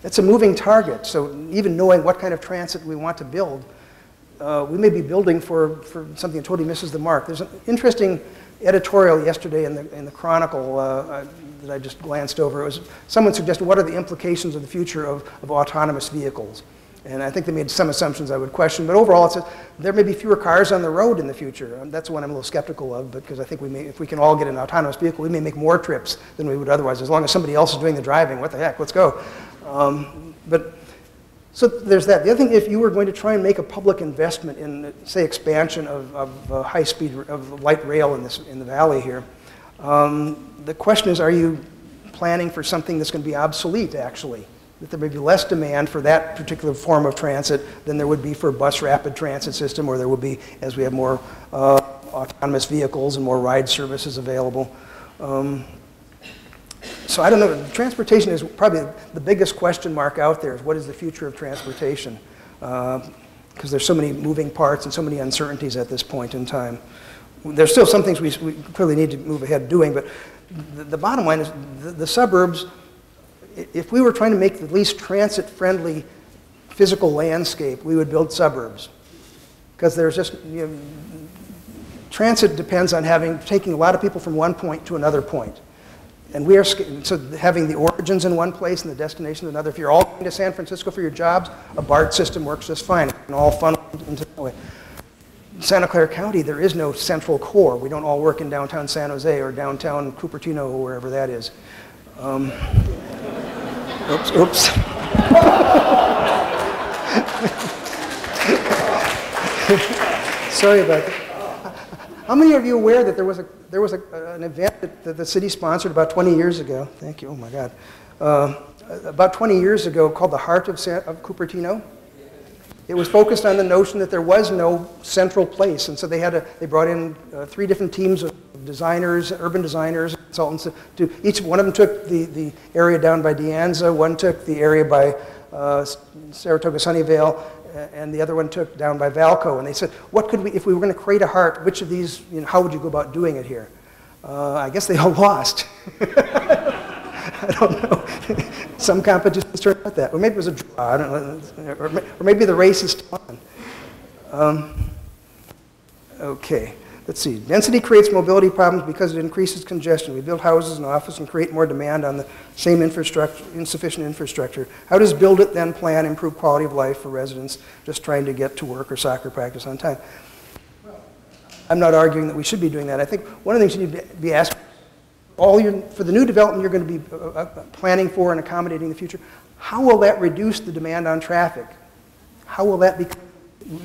It's a moving target, so even knowing what kind of transit we want to build, we may be building for something that totally misses the mark. There's an interesting editorial yesterday in the Chronicle. that I just glanced over. It was, someone suggested, what are the implications of the future of autonomous vehicles? And I think they made some assumptions I would question, but overall it says there may be fewer cars on the road in the future. That's one I'm a little skeptical of, because I think if we can all get an autonomous vehicle, we may make more trips than we would otherwise, as long as somebody else is doing the driving. What the heck, let's go. So there's that. The other thing, if you were going to try and make a public investment in, say, expansion of high-speed, of light rail in the valley here, the question is, are you planning for something that's going to be obsolete, actually? That there may be less demand for that particular form of transit than there would be for a bus rapid transit system, or there would be as we have more autonomous vehicles and more ride services available. So I don't know, transportation is probably the biggest question mark out there, is what is the future of transportation? Because there's so many moving parts and so many uncertainties at this point in time. There's still some things we clearly need to move ahead doing, but the bottom line is the suburbs, if we were trying to make the least transit-friendly physical landscape, we would build suburbs. Because there's just, transit depends on taking a lot of people from one point to another point. And we are, so having the origins in one place and the destination in another. If you're all going to San Francisco for your jobs, a BART system works just fine. It can all funnel into that way. In Santa Clara County, there is no central core. We don't all work in downtown San Jose or downtown Cupertino or wherever that is. Oops. Sorry about that. How many of you are aware that there was an event that the city sponsored about 20 years ago? Thank you. Oh my God. About 20 years ago, called the Heart of Cupertino. It was focused on the notion that there was no central place, and so they brought in 3 different teams of designers, urban designers, consultants. Each one of them took the area down by De Anza, one took the area by Saratoga Sunnyvale, and the other one took down by Valco. And they said, what could we, if we were going to create a heart, which of these, how would you go about doing it here? I guess they all lost. I don't know. Some competitions turned out that. Or maybe it was a draw. I don't know. Or maybe the race is still on. Okay. Let's see. Density creates mobility problems because it increases congestion. We build houses and offices and create more demand on the same infrastructure, insufficient infrastructure. How does build it, then plan, improve quality of life for residents just trying to get to work or soccer practice on time? I'm not arguing that we should be doing that. I think one of the things you need to be asking, for the new development you're going to be planning for and accommodating in the future, how will that reduce the demand on traffic? How will that be?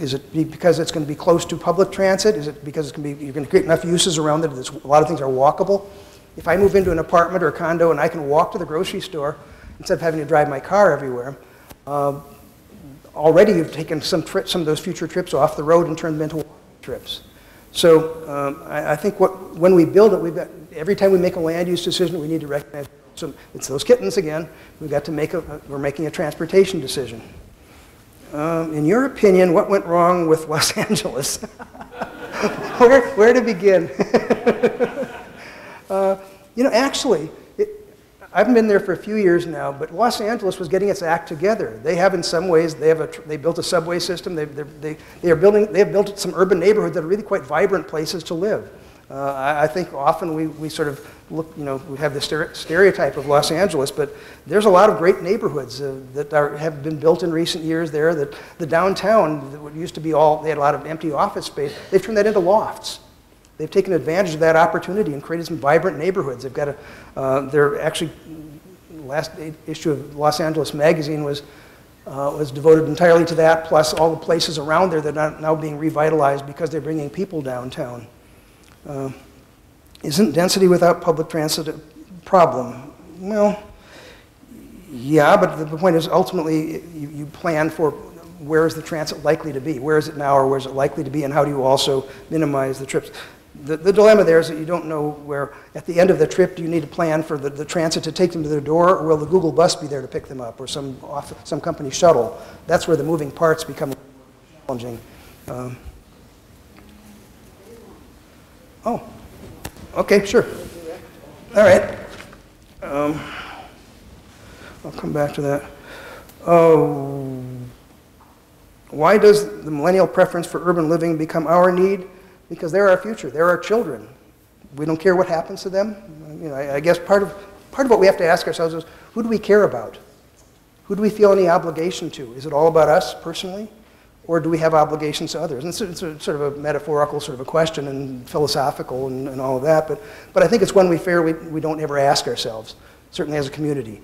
Is it because it's going to be close to public transit? Is it because you're going to create enough uses around it that a lot of things are walkable? If I move into an apartment or a condo and I can walk to the grocery store instead of having to drive my car everywhere, already you've taken some of those future trips off the road and turned them into walking trips. So I think when we build it, every time we make a land use decision, we need to recognize, so it's those kittens again, we've got to we're making a transportation decision. In your opinion, what went wrong with Los Angeles? Where to begin? Actually, I haven't been there for a few years now, but Los Angeles was getting its act together. They have, in some ways, they built a subway system. They have built some urban neighborhoods that are really quite vibrant places to live. I think often we sort of look, we have the stereotype of Los Angeles, but there's a lot of great neighborhoods that have been built in recent years there. That the downtown, that used to be they had a lot of empty office space, they've turned that into lofts. They've taken advantage of that opportunity and created some vibrant neighborhoods. They've got they're actually, last issue of Los Angeles Magazine was devoted entirely to that, plus all the places around there that are now being revitalized because they're bringing people downtown. Isn't density without public transit a problem? Well, yeah, but the point is ultimately you plan for where is the transit likely to be? Where is it now, or where is it likely to be, and how do you also minimize the trips? The dilemma there is that you don't know where, at the end of the trip, do you need to plan for the transit to take them to their door, or will the Google bus be there to pick them up, or some company shuttle? That's where the moving parts become challenging. Oh, okay, sure. All right. I'll come back to that. Why does the millennial preference for urban living become our need? Because they're our future. They're our children. We don't care what happens to them. I guess part part of what we have to ask ourselves is, who do we care about? Who do we feel any obligation to? Is it all about us personally? Or do we have obligations to others? And it's a sort of a metaphorical sort of a question and philosophical and all of that, but I think it's one we don't ever ask ourselves, certainly as a community.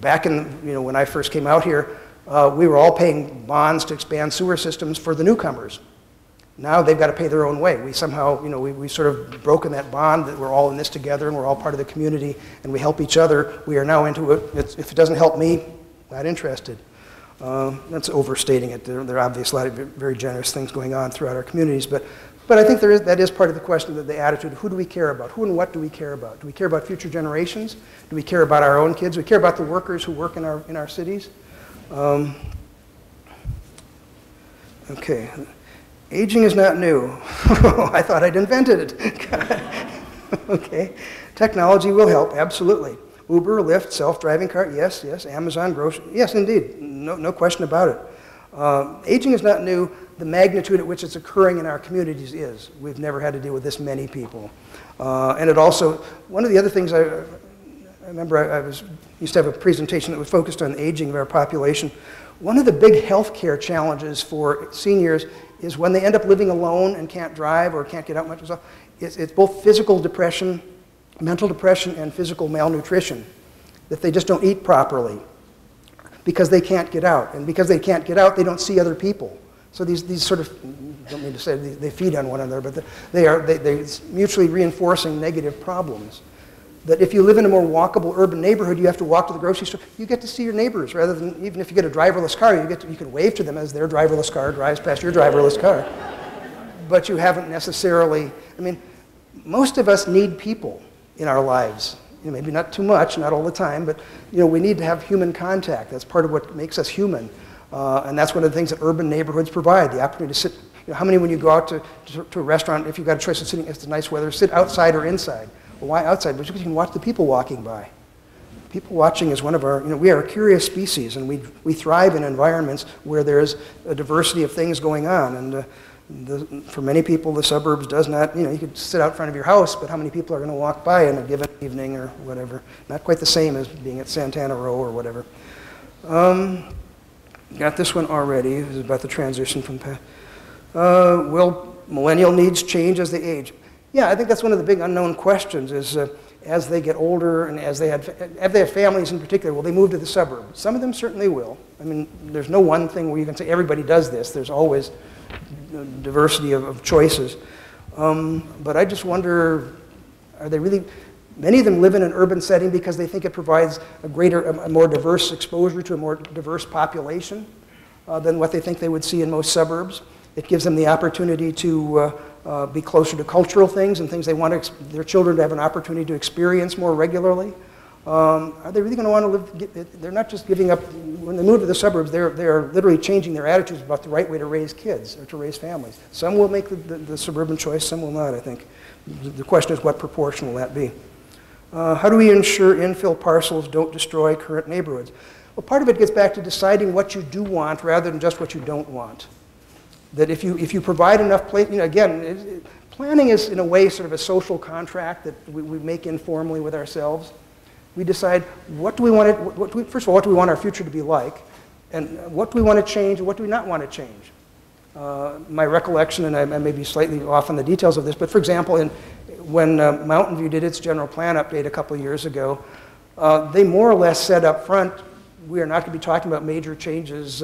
Back in, when I first came out here, we were all paying bonds to expand sewer systems for the newcomers. Now they've got to pay their own way. We somehow, we sort of broken that bond that we're all in this together and we're all part of the community and we help each other. We are now into it. If it doesn't help me, not interested. That's overstating it. There are obviously a lot of very generous things going on throughout our communities, but I think that is part of the question, the attitude. Who do we care about? Who and what do we care about? Do we care about future generations? Do we care about our own kids? Do we care about the workers who work in our cities? Okay. Aging is not new. I thought I'd invented it. Okay. Technology will help, absolutely. Uber, Lyft, self-driving car, yes, yes. Amazon, grocery, yes, indeed. No question about it. Aging is not new. The magnitude at which it's occurring in our communities is. We've never had to deal with this many people. And it also, one of the other things I remember I used to have a presentation that was focused on aging of our population. One of the big healthcare challenges for seniors is when they end up living alone and can't drive or can't get out much. It's both physical depression, mental depression, and physical malnutrition, that they just don't eat properly because they can't get out. And because they can't get out, they don't see other people. So these sort of, don't mean to say they feed on one another, but they're mutually reinforcing negative problems. That if you live in a more walkable urban neighborhood, you have to walk to the grocery store, you get to see your neighbors rather than, even if you get a driverless car, you can wave to them as their driverless car drives past your driverless car. But you haven't necessarily, most of us need people in our lives. Maybe not too much, not all the time, but we need to have human contact. That's part of what makes us human. And that's one of the things that urban neighborhoods provide, the opportunity to sit. How many, when you go out to a restaurant, if you've got a choice of sitting, if it's nice weather, sit outside or inside? Well, why outside? Because you can watch the people walking by. People watching is one of our, we are a curious species, and we thrive in environments where there's a diversity of things going on. And for many people, the suburbs does not, you could sit out front of your house, but how many people are going to walk by in a given evening or whatever? Not quite the same as being at Santana Row or whatever. Got this one already. This is about the transition from past. Will millennial needs change as they age? Yeah, I think that's one of the big unknown questions is as they get older and as they have families in particular, will they move to the suburbs? Some of them certainly will. There's no one thing where you can say everybody does this. There's always a diversity of choices. But I just wonder, are they really, many of them live in an urban setting because they think it provides a more diverse exposure to a more diverse population than what they think they would see in most suburbs. It gives them the opportunity to be closer to cultural things and things they want their children to have an opportunity to experience more regularly. Are they really going to want to live? They're not just giving up. When they move to the suburbs, they're literally changing their attitudes about the right way to raise kids or to raise families. Some will make the suburban choice, some will not, I think. The question is, what proportion will that be? How do we ensure infill parcels don't destroy current neighborhoods? Well, part of it gets back to deciding what you do want rather than just what you don't want. That if you provide enough place, again, planning is in a way sort of a social contract that we make informally with ourselves. We decide what do we want first of all, what do we want our future to be like, and what do we want to change and what do we not want to change. My recollection, and I may be slightly off on the details of this, but for example, when Mountain View did its general plan update a couple of years ago, they more or less said up front, we are not going to be talking about major changes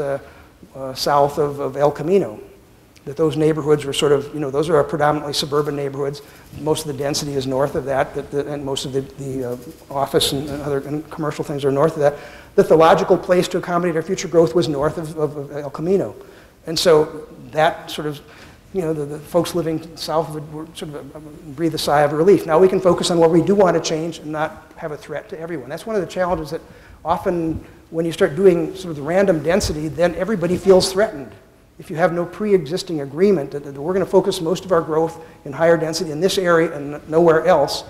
south of El Camino. That those neighborhoods were sort of, those are predominantly suburban neighborhoods. Most of the density is north of that, and most of the office and other commercial things are north of that. That the logical place to accommodate our future growth was north of El Camino. And so that sort of, the folks living south would sort of breathe a sigh of relief. Now we can focus on what we do want to change and not have a threat to everyone. That's one of the challenges that often when you start doing sort of the random density, then everybody feels threatened. If you have no pre-existing agreement that we're going to focus most of our growth in higher density in this area and nowhere else,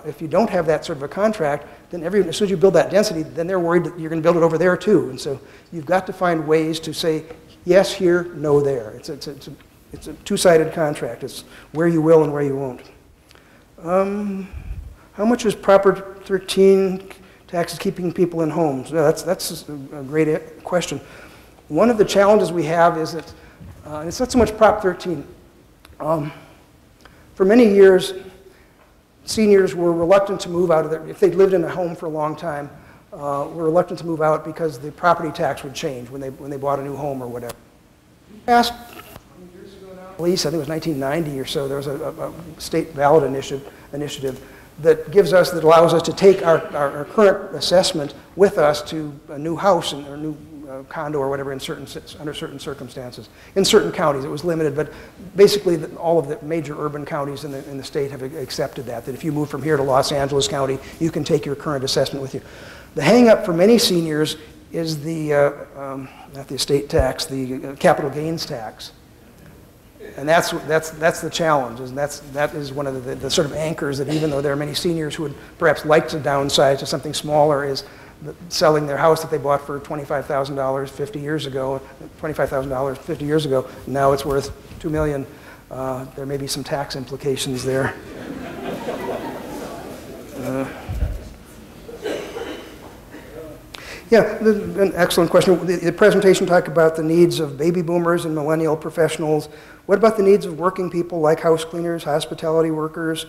if you don't have that sort of a contract, then as soon as you build that density, then they're worried that you're going to build it over there too. And so you've got to find ways to say, yes here, no there. It's a two-sided contract. It's where you will and where you won't. How much is proper 13 taxes keeping people in homes. That's a great question. One of the challenges we have is that, it's not so much Prop 13. For many years, seniors were reluctant to move out of their, if they'd lived in a home for a long time, were reluctant to move out because the property tax would change when they bought a new home or whatever. Past years ago now, at least I think it was 1990 or so, there was a state ballot initiative that allows us to take our current assessment with us to a new house or a new condo or whatever under certain circumstances. In certain counties it was limited, but basically all of the major urban counties in the state have accepted that if you move from here to Los Angeles County, you can take your current assessment with you. The hang-up for many seniors is not the estate tax, the capital gains tax. And that's the challenge, and that is one of the sort of anchors that even though there are many seniors who would perhaps like to downsize to something smaller, is selling their house that they bought for $25,000 50 years ago, $25,000 50 years ago, now it's worth $2 million. There may be some tax implications there. Yeah, an excellent question. The presentation talked about the needs of baby boomers and millennial professionals. What about the needs of working people like house cleaners, hospitality workers,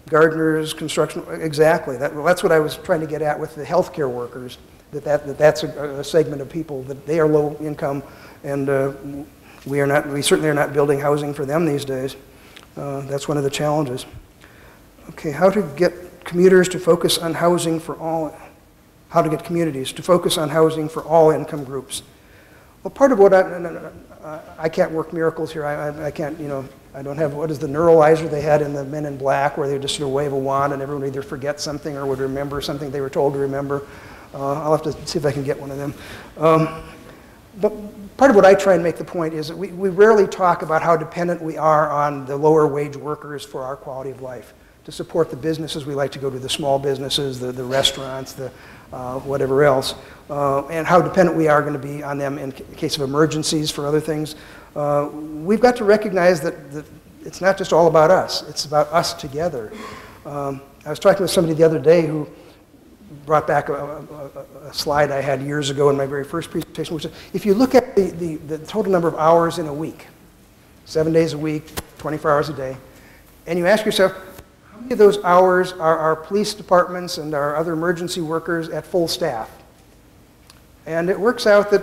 gardeners, construction? Exactly. That's what I was trying to get at with the healthcare workers, that's a segment of people, that they are low income, and we certainly are not building housing for them these days. That's one of the challenges. Okay, how to get commuters to focus on housing for all. How to get communities to focus on housing for all income groups. Well, part of what I can't work miracles here. I can't, I don't have, what is the neuralizer they had in the Men in Black, where they would just sort of wave a wand and everyone would either forget something or would remember something they were told to remember. I'll have to see if I can get one of them. But part of what I try and make the point is that we rarely talk about how dependent we are on the lower wage workers for our quality of life, to support the businesses we like to go to, the small businesses, the restaurants, the whatever else, and how dependent we are going to be on them in case of emergencies for other things. We've got to recognize that it's not just all about us, it's about us together. I was talking with somebody the other day who brought back a slide I had years ago in my very first presentation, which is, if you look at the total number of hours in a week, 7 days a week, 24 hours a day, and you ask yourself, how many of those hours are our police departments and our other emergency workers at full staff? And it works out that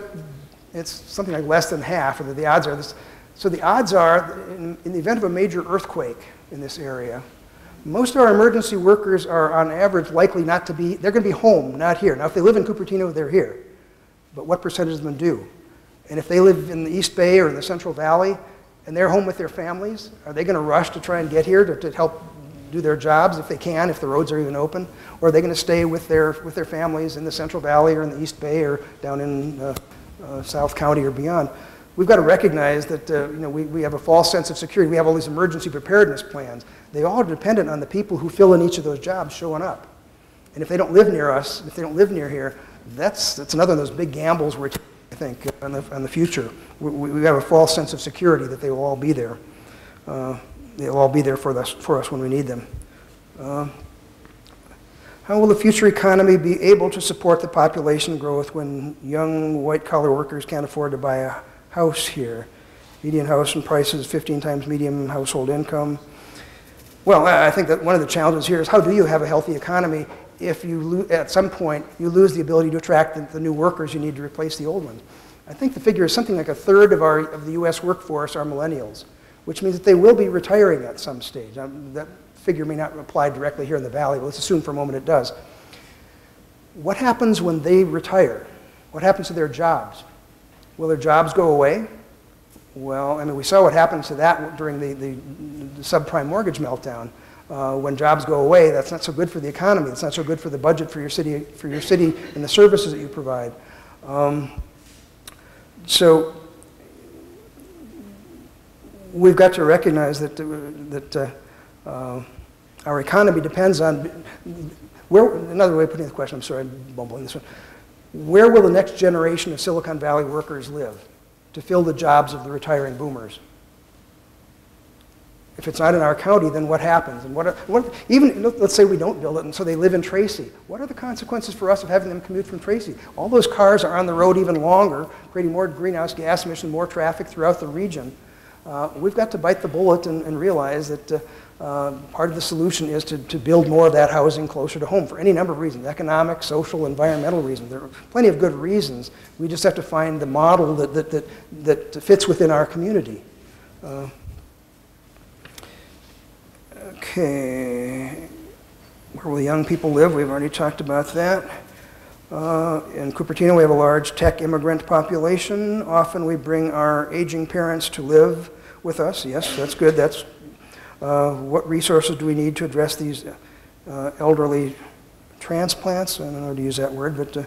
it's something like less than half, or that the odds are this. So the odds are, in the event of a major earthquake in this area, most of our emergency workers are on average likely not to be, they're going to be home, not here. Now if they live in Cupertino, they're here. But what percentage of them do? And if they live in the East Bay or in the Central Valley, and they're home with their families, are they going to rush to try and get here to help do their jobs if they can, if the roads are even open? Or are they going to stay with their families in the Central Valley or in the East Bay or down in South County or beyond? We've got to recognize that we have a false sense of security. We have all these emergency preparedness plans. They all are dependent on the people who fill in each of those jobs showing up. And if they don't live near us, if they don't live near here, that's another of those big gambles we're taking, I think, on the future. We have a false sense of security that they will all be there. They'll all be there for us when we need them. How will the future economy be able to support the population growth when young white-collar workers can't afford to buy a house here? Median house and prices 15 times median household income. Well, I think that one of the challenges here is how do you have a healthy economy if at some point you lose the ability to attract the new workers you need to replace the old ones? I think the figure is something like a third of the US workforce are millennials, which means that they will be retiring at some stage. That figure may not apply directly here in the Valley, but let's assume for a moment it does. What happens when they retire? What happens to their jobs? Will their jobs go away? Well, I mean, we saw what happened to that during the subprime mortgage meltdown. When jobs go away, that's not so good for the economy. It's not so good for the budget for your city and the services that you provide. So we've got to recognize that our economy depends on another way of putting the question, I'm sorry, I'm bumbling this one. Where will the next generation of Silicon Valley workers live to fill the jobs of the retiring boomers? if it's not in our county, then what happens? And even let's say we don't build it, and so they live in Tracy. What are the consequences for us of having them commute from Tracy? All those cars are on the road even longer, creating more greenhouse gas emissions, more traffic throughout the region. We've got to bite the bullet and realize that part of the solution is to build more of that housing closer to home for any number of reasons, economic, social, environmental reasons. There are plenty of good reasons. We just have to find the model that fits within our community. Okay, where will the young people live? We've already talked about that. In Cupertino, we have a large tech immigrant population. Often we bring our aging parents to live with us. Yes, that's good. That's what resources do we need to address these elderly transplants? I don't know how to use that word, but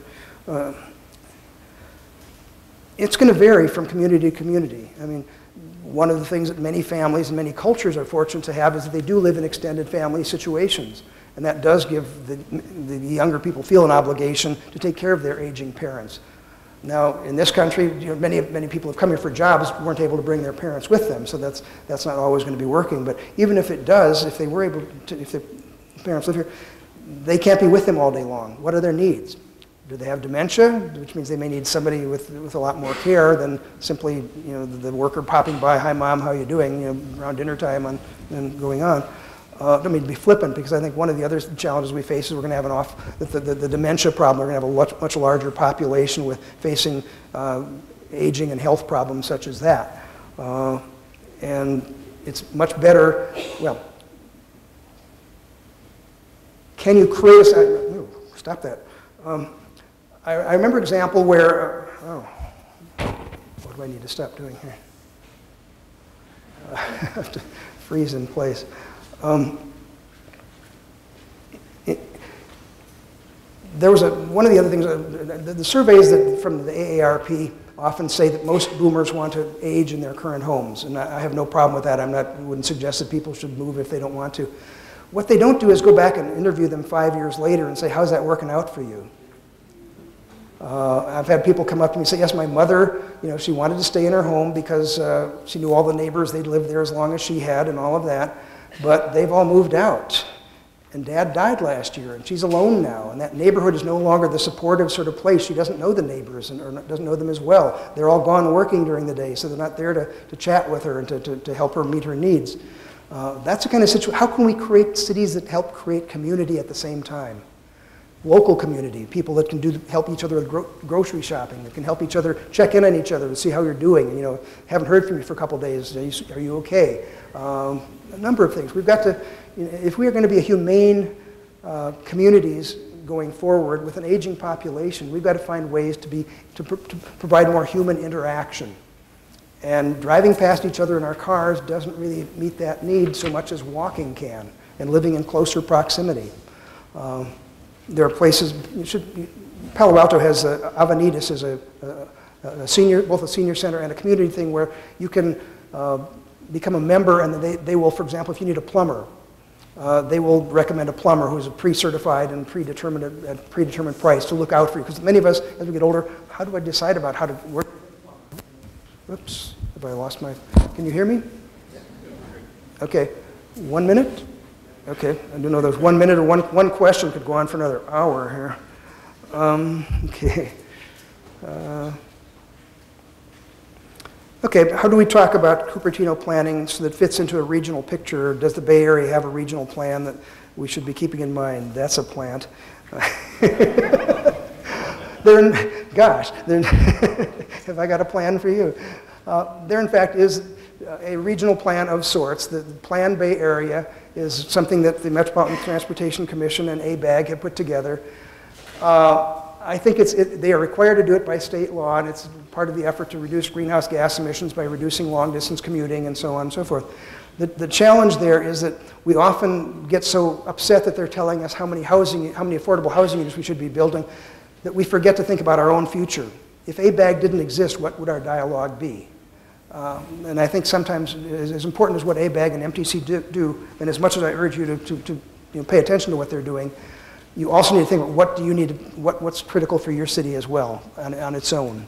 it's going to vary from community to community. I mean, one of the things that many families and many cultures are fortunate to have is that they do live in extended family situations. And that does give the younger people feel an obligation to take care of their aging parents. Now, in this country, many people have come here for jobs, weren't able to bring their parents with them, so that's not always going to be working. But even if it does, if they were able to, if the parents live here, they can't be with them all day long. What are their needs? Do they have dementia, which means they may need somebody with a lot more care than simply the worker popping by, "Hi, Mom, how you doing?" Around dinner time and going on. I don't mean to be flippant, because I think one of the other challenges we face is we're going to have the dementia problem. We're going to have a much larger population with facing aging and health problems such as that. And it's much better, well, can you create a, stop that. I remember an example where, what do I need to stop doing here? I have to freeze in place. There was one of the other things, the surveys from the AARP often say that most boomers want to age in their current homes, and I have no problem with that. Wouldn't suggest that people should move if they don't want to. What they don't do is go back and interview them 5 years later and say, "How's that working out for you?" I've had people come up to me and say, "Yes, my mother, she wanted to stay in her home because she knew all the neighbors, they'd lived there as long as she had and all of that, but they've all moved out. And Dad died last year, and she's alone now, and that neighborhood is no longer the supportive sort of place. She doesn't know the neighbors or doesn't know them as well. They're all gone working during the day, so they're not there to chat with her and to help her meet her needs." That's the kind of situation. How can we create cities that help create community at the same time? Local community, people that can help each other with grocery shopping, that can help each other check in on each other to see how you're doing. Haven't heard from you for a couple of days. Are you okay? A number of things. We've got to, if we are going to be a humane communities going forward with an aging population, we've got to find ways to provide more human interaction. And driving past each other in our cars doesn't really meet that need so much as walking can, and living in closer proximity. There are places, Palo Alto has, Avenidas is both a senior center and a community thing where you can become a member, and they will, for example, if you need a plumber, they will recommend a plumber who's a pre-certified and predetermined price to look out for you. Because many of us, as we get older, how do I decide about how to work? Oops, have I lost my, can you hear me? Okay, 1 minute? Okay, I don't know, there's 1 minute or one question could go on for another hour here. Okay. Okay, how do we talk about Cupertino planning so that it fits into a regional picture? Does the Bay Area have a regional plan that we should be keeping in mind? That's a plant. Have I got a plan for you? There, in fact, is a regional plan of sorts. The Plan Bay Area is something that the Metropolitan Transportation Commission and ABAG have put together. I think they are required to do it by state law, and it's part of the effort to reduce greenhouse gas emissions by reducing long-distance commuting and so on and so forth. The challenge there is that we often get so upset that they're telling us how many affordable housing units we should be building that we forget to think about our own future. If ABAG didn't exist, what would our dialogue be? And I think sometimes, as important as what ABAG and MTC do, and as much as I urge you to pay attention to what they're doing, you also need to think about what do you need, what's critical for your city as well on its own.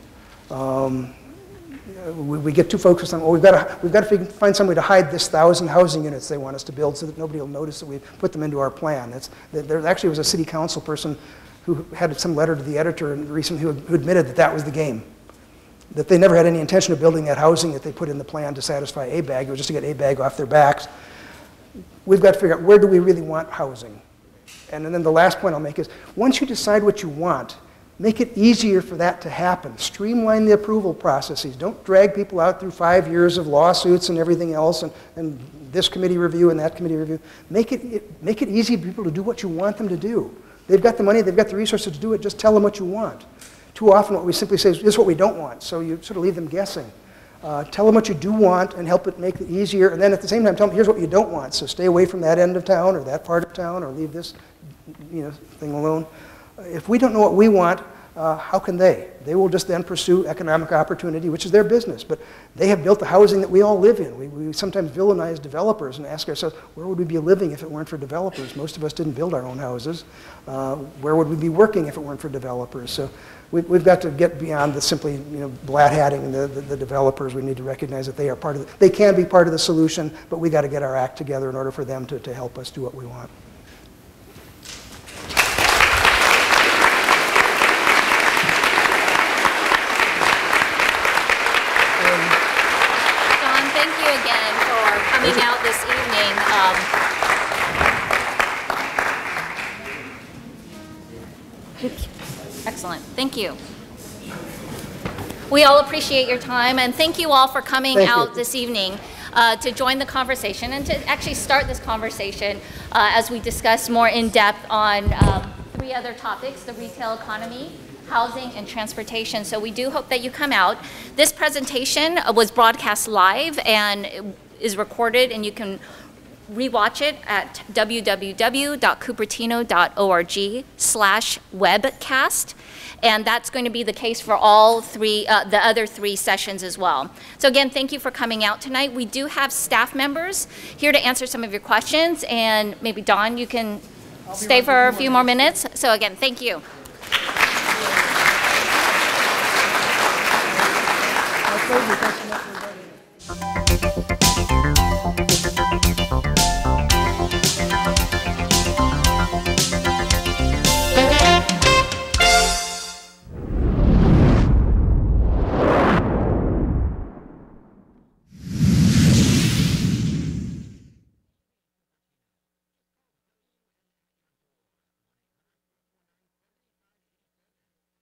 we get too focused on, well, we've got to find some way to hide this 1,000 housing units they want us to build so that nobody will notice that we put them into our plan. There actually was a city council person who had some letter to the editor recently who admitted that that was the game. That they never had any intention of building that housing that they put in the plan to satisfy ABAG. It was just to get ABAG off their backs. We've got to figure out, where do we really want housing? And then the last point I'll make is, once you decide what you want, make it easier for that to happen. Streamline the approval processes. Don't drag people out through 5 years of lawsuits and everything else, and this committee review and that committee review. Make it easy for people to do what you want them to do. They've got the money, they've got the resources to do it, just tell them what you want. Too often what we simply say is, this is what we don't want, so you sort of leave them guessing. Tell them what you do want and help it make it easier, and then at the same time tell them, here's what you don't want, so stay away from that end of town or that part of town, or leave this thing alone. If we don't know what we want, how can they? They will just then pursue economic opportunity, which is their business. But they have built the housing that we all live in. We sometimes villainize developers and ask ourselves, where would we be living if it weren't for developers? Most of us didn't build our own houses. Where would we be working if it weren't for developers? So we've got to get beyond the simply black-hatting the developers. We need to recognize that they are part of they can be part of the solution, but we got to get our act together in order for them to help us do what we want. Coming out this evening. Excellent, thank you. We all appreciate your time, and thank you all for coming out this evening to join the conversation and to actually start this conversation as we discuss more in depth on 3 other topics: the retail economy, housing, and transportation. So we do hope that you come out. This presentation was broadcast live and is recorded, and you can rewatch it at www.cupertino.org/webcast, and that's going to be the case for all the other 3 sessions as well. So again, thank you for coming out tonight. We do have staff members here to answer some of your questions, and maybe Dawn, you can stay for a few more minutes. So again, thank you. I'll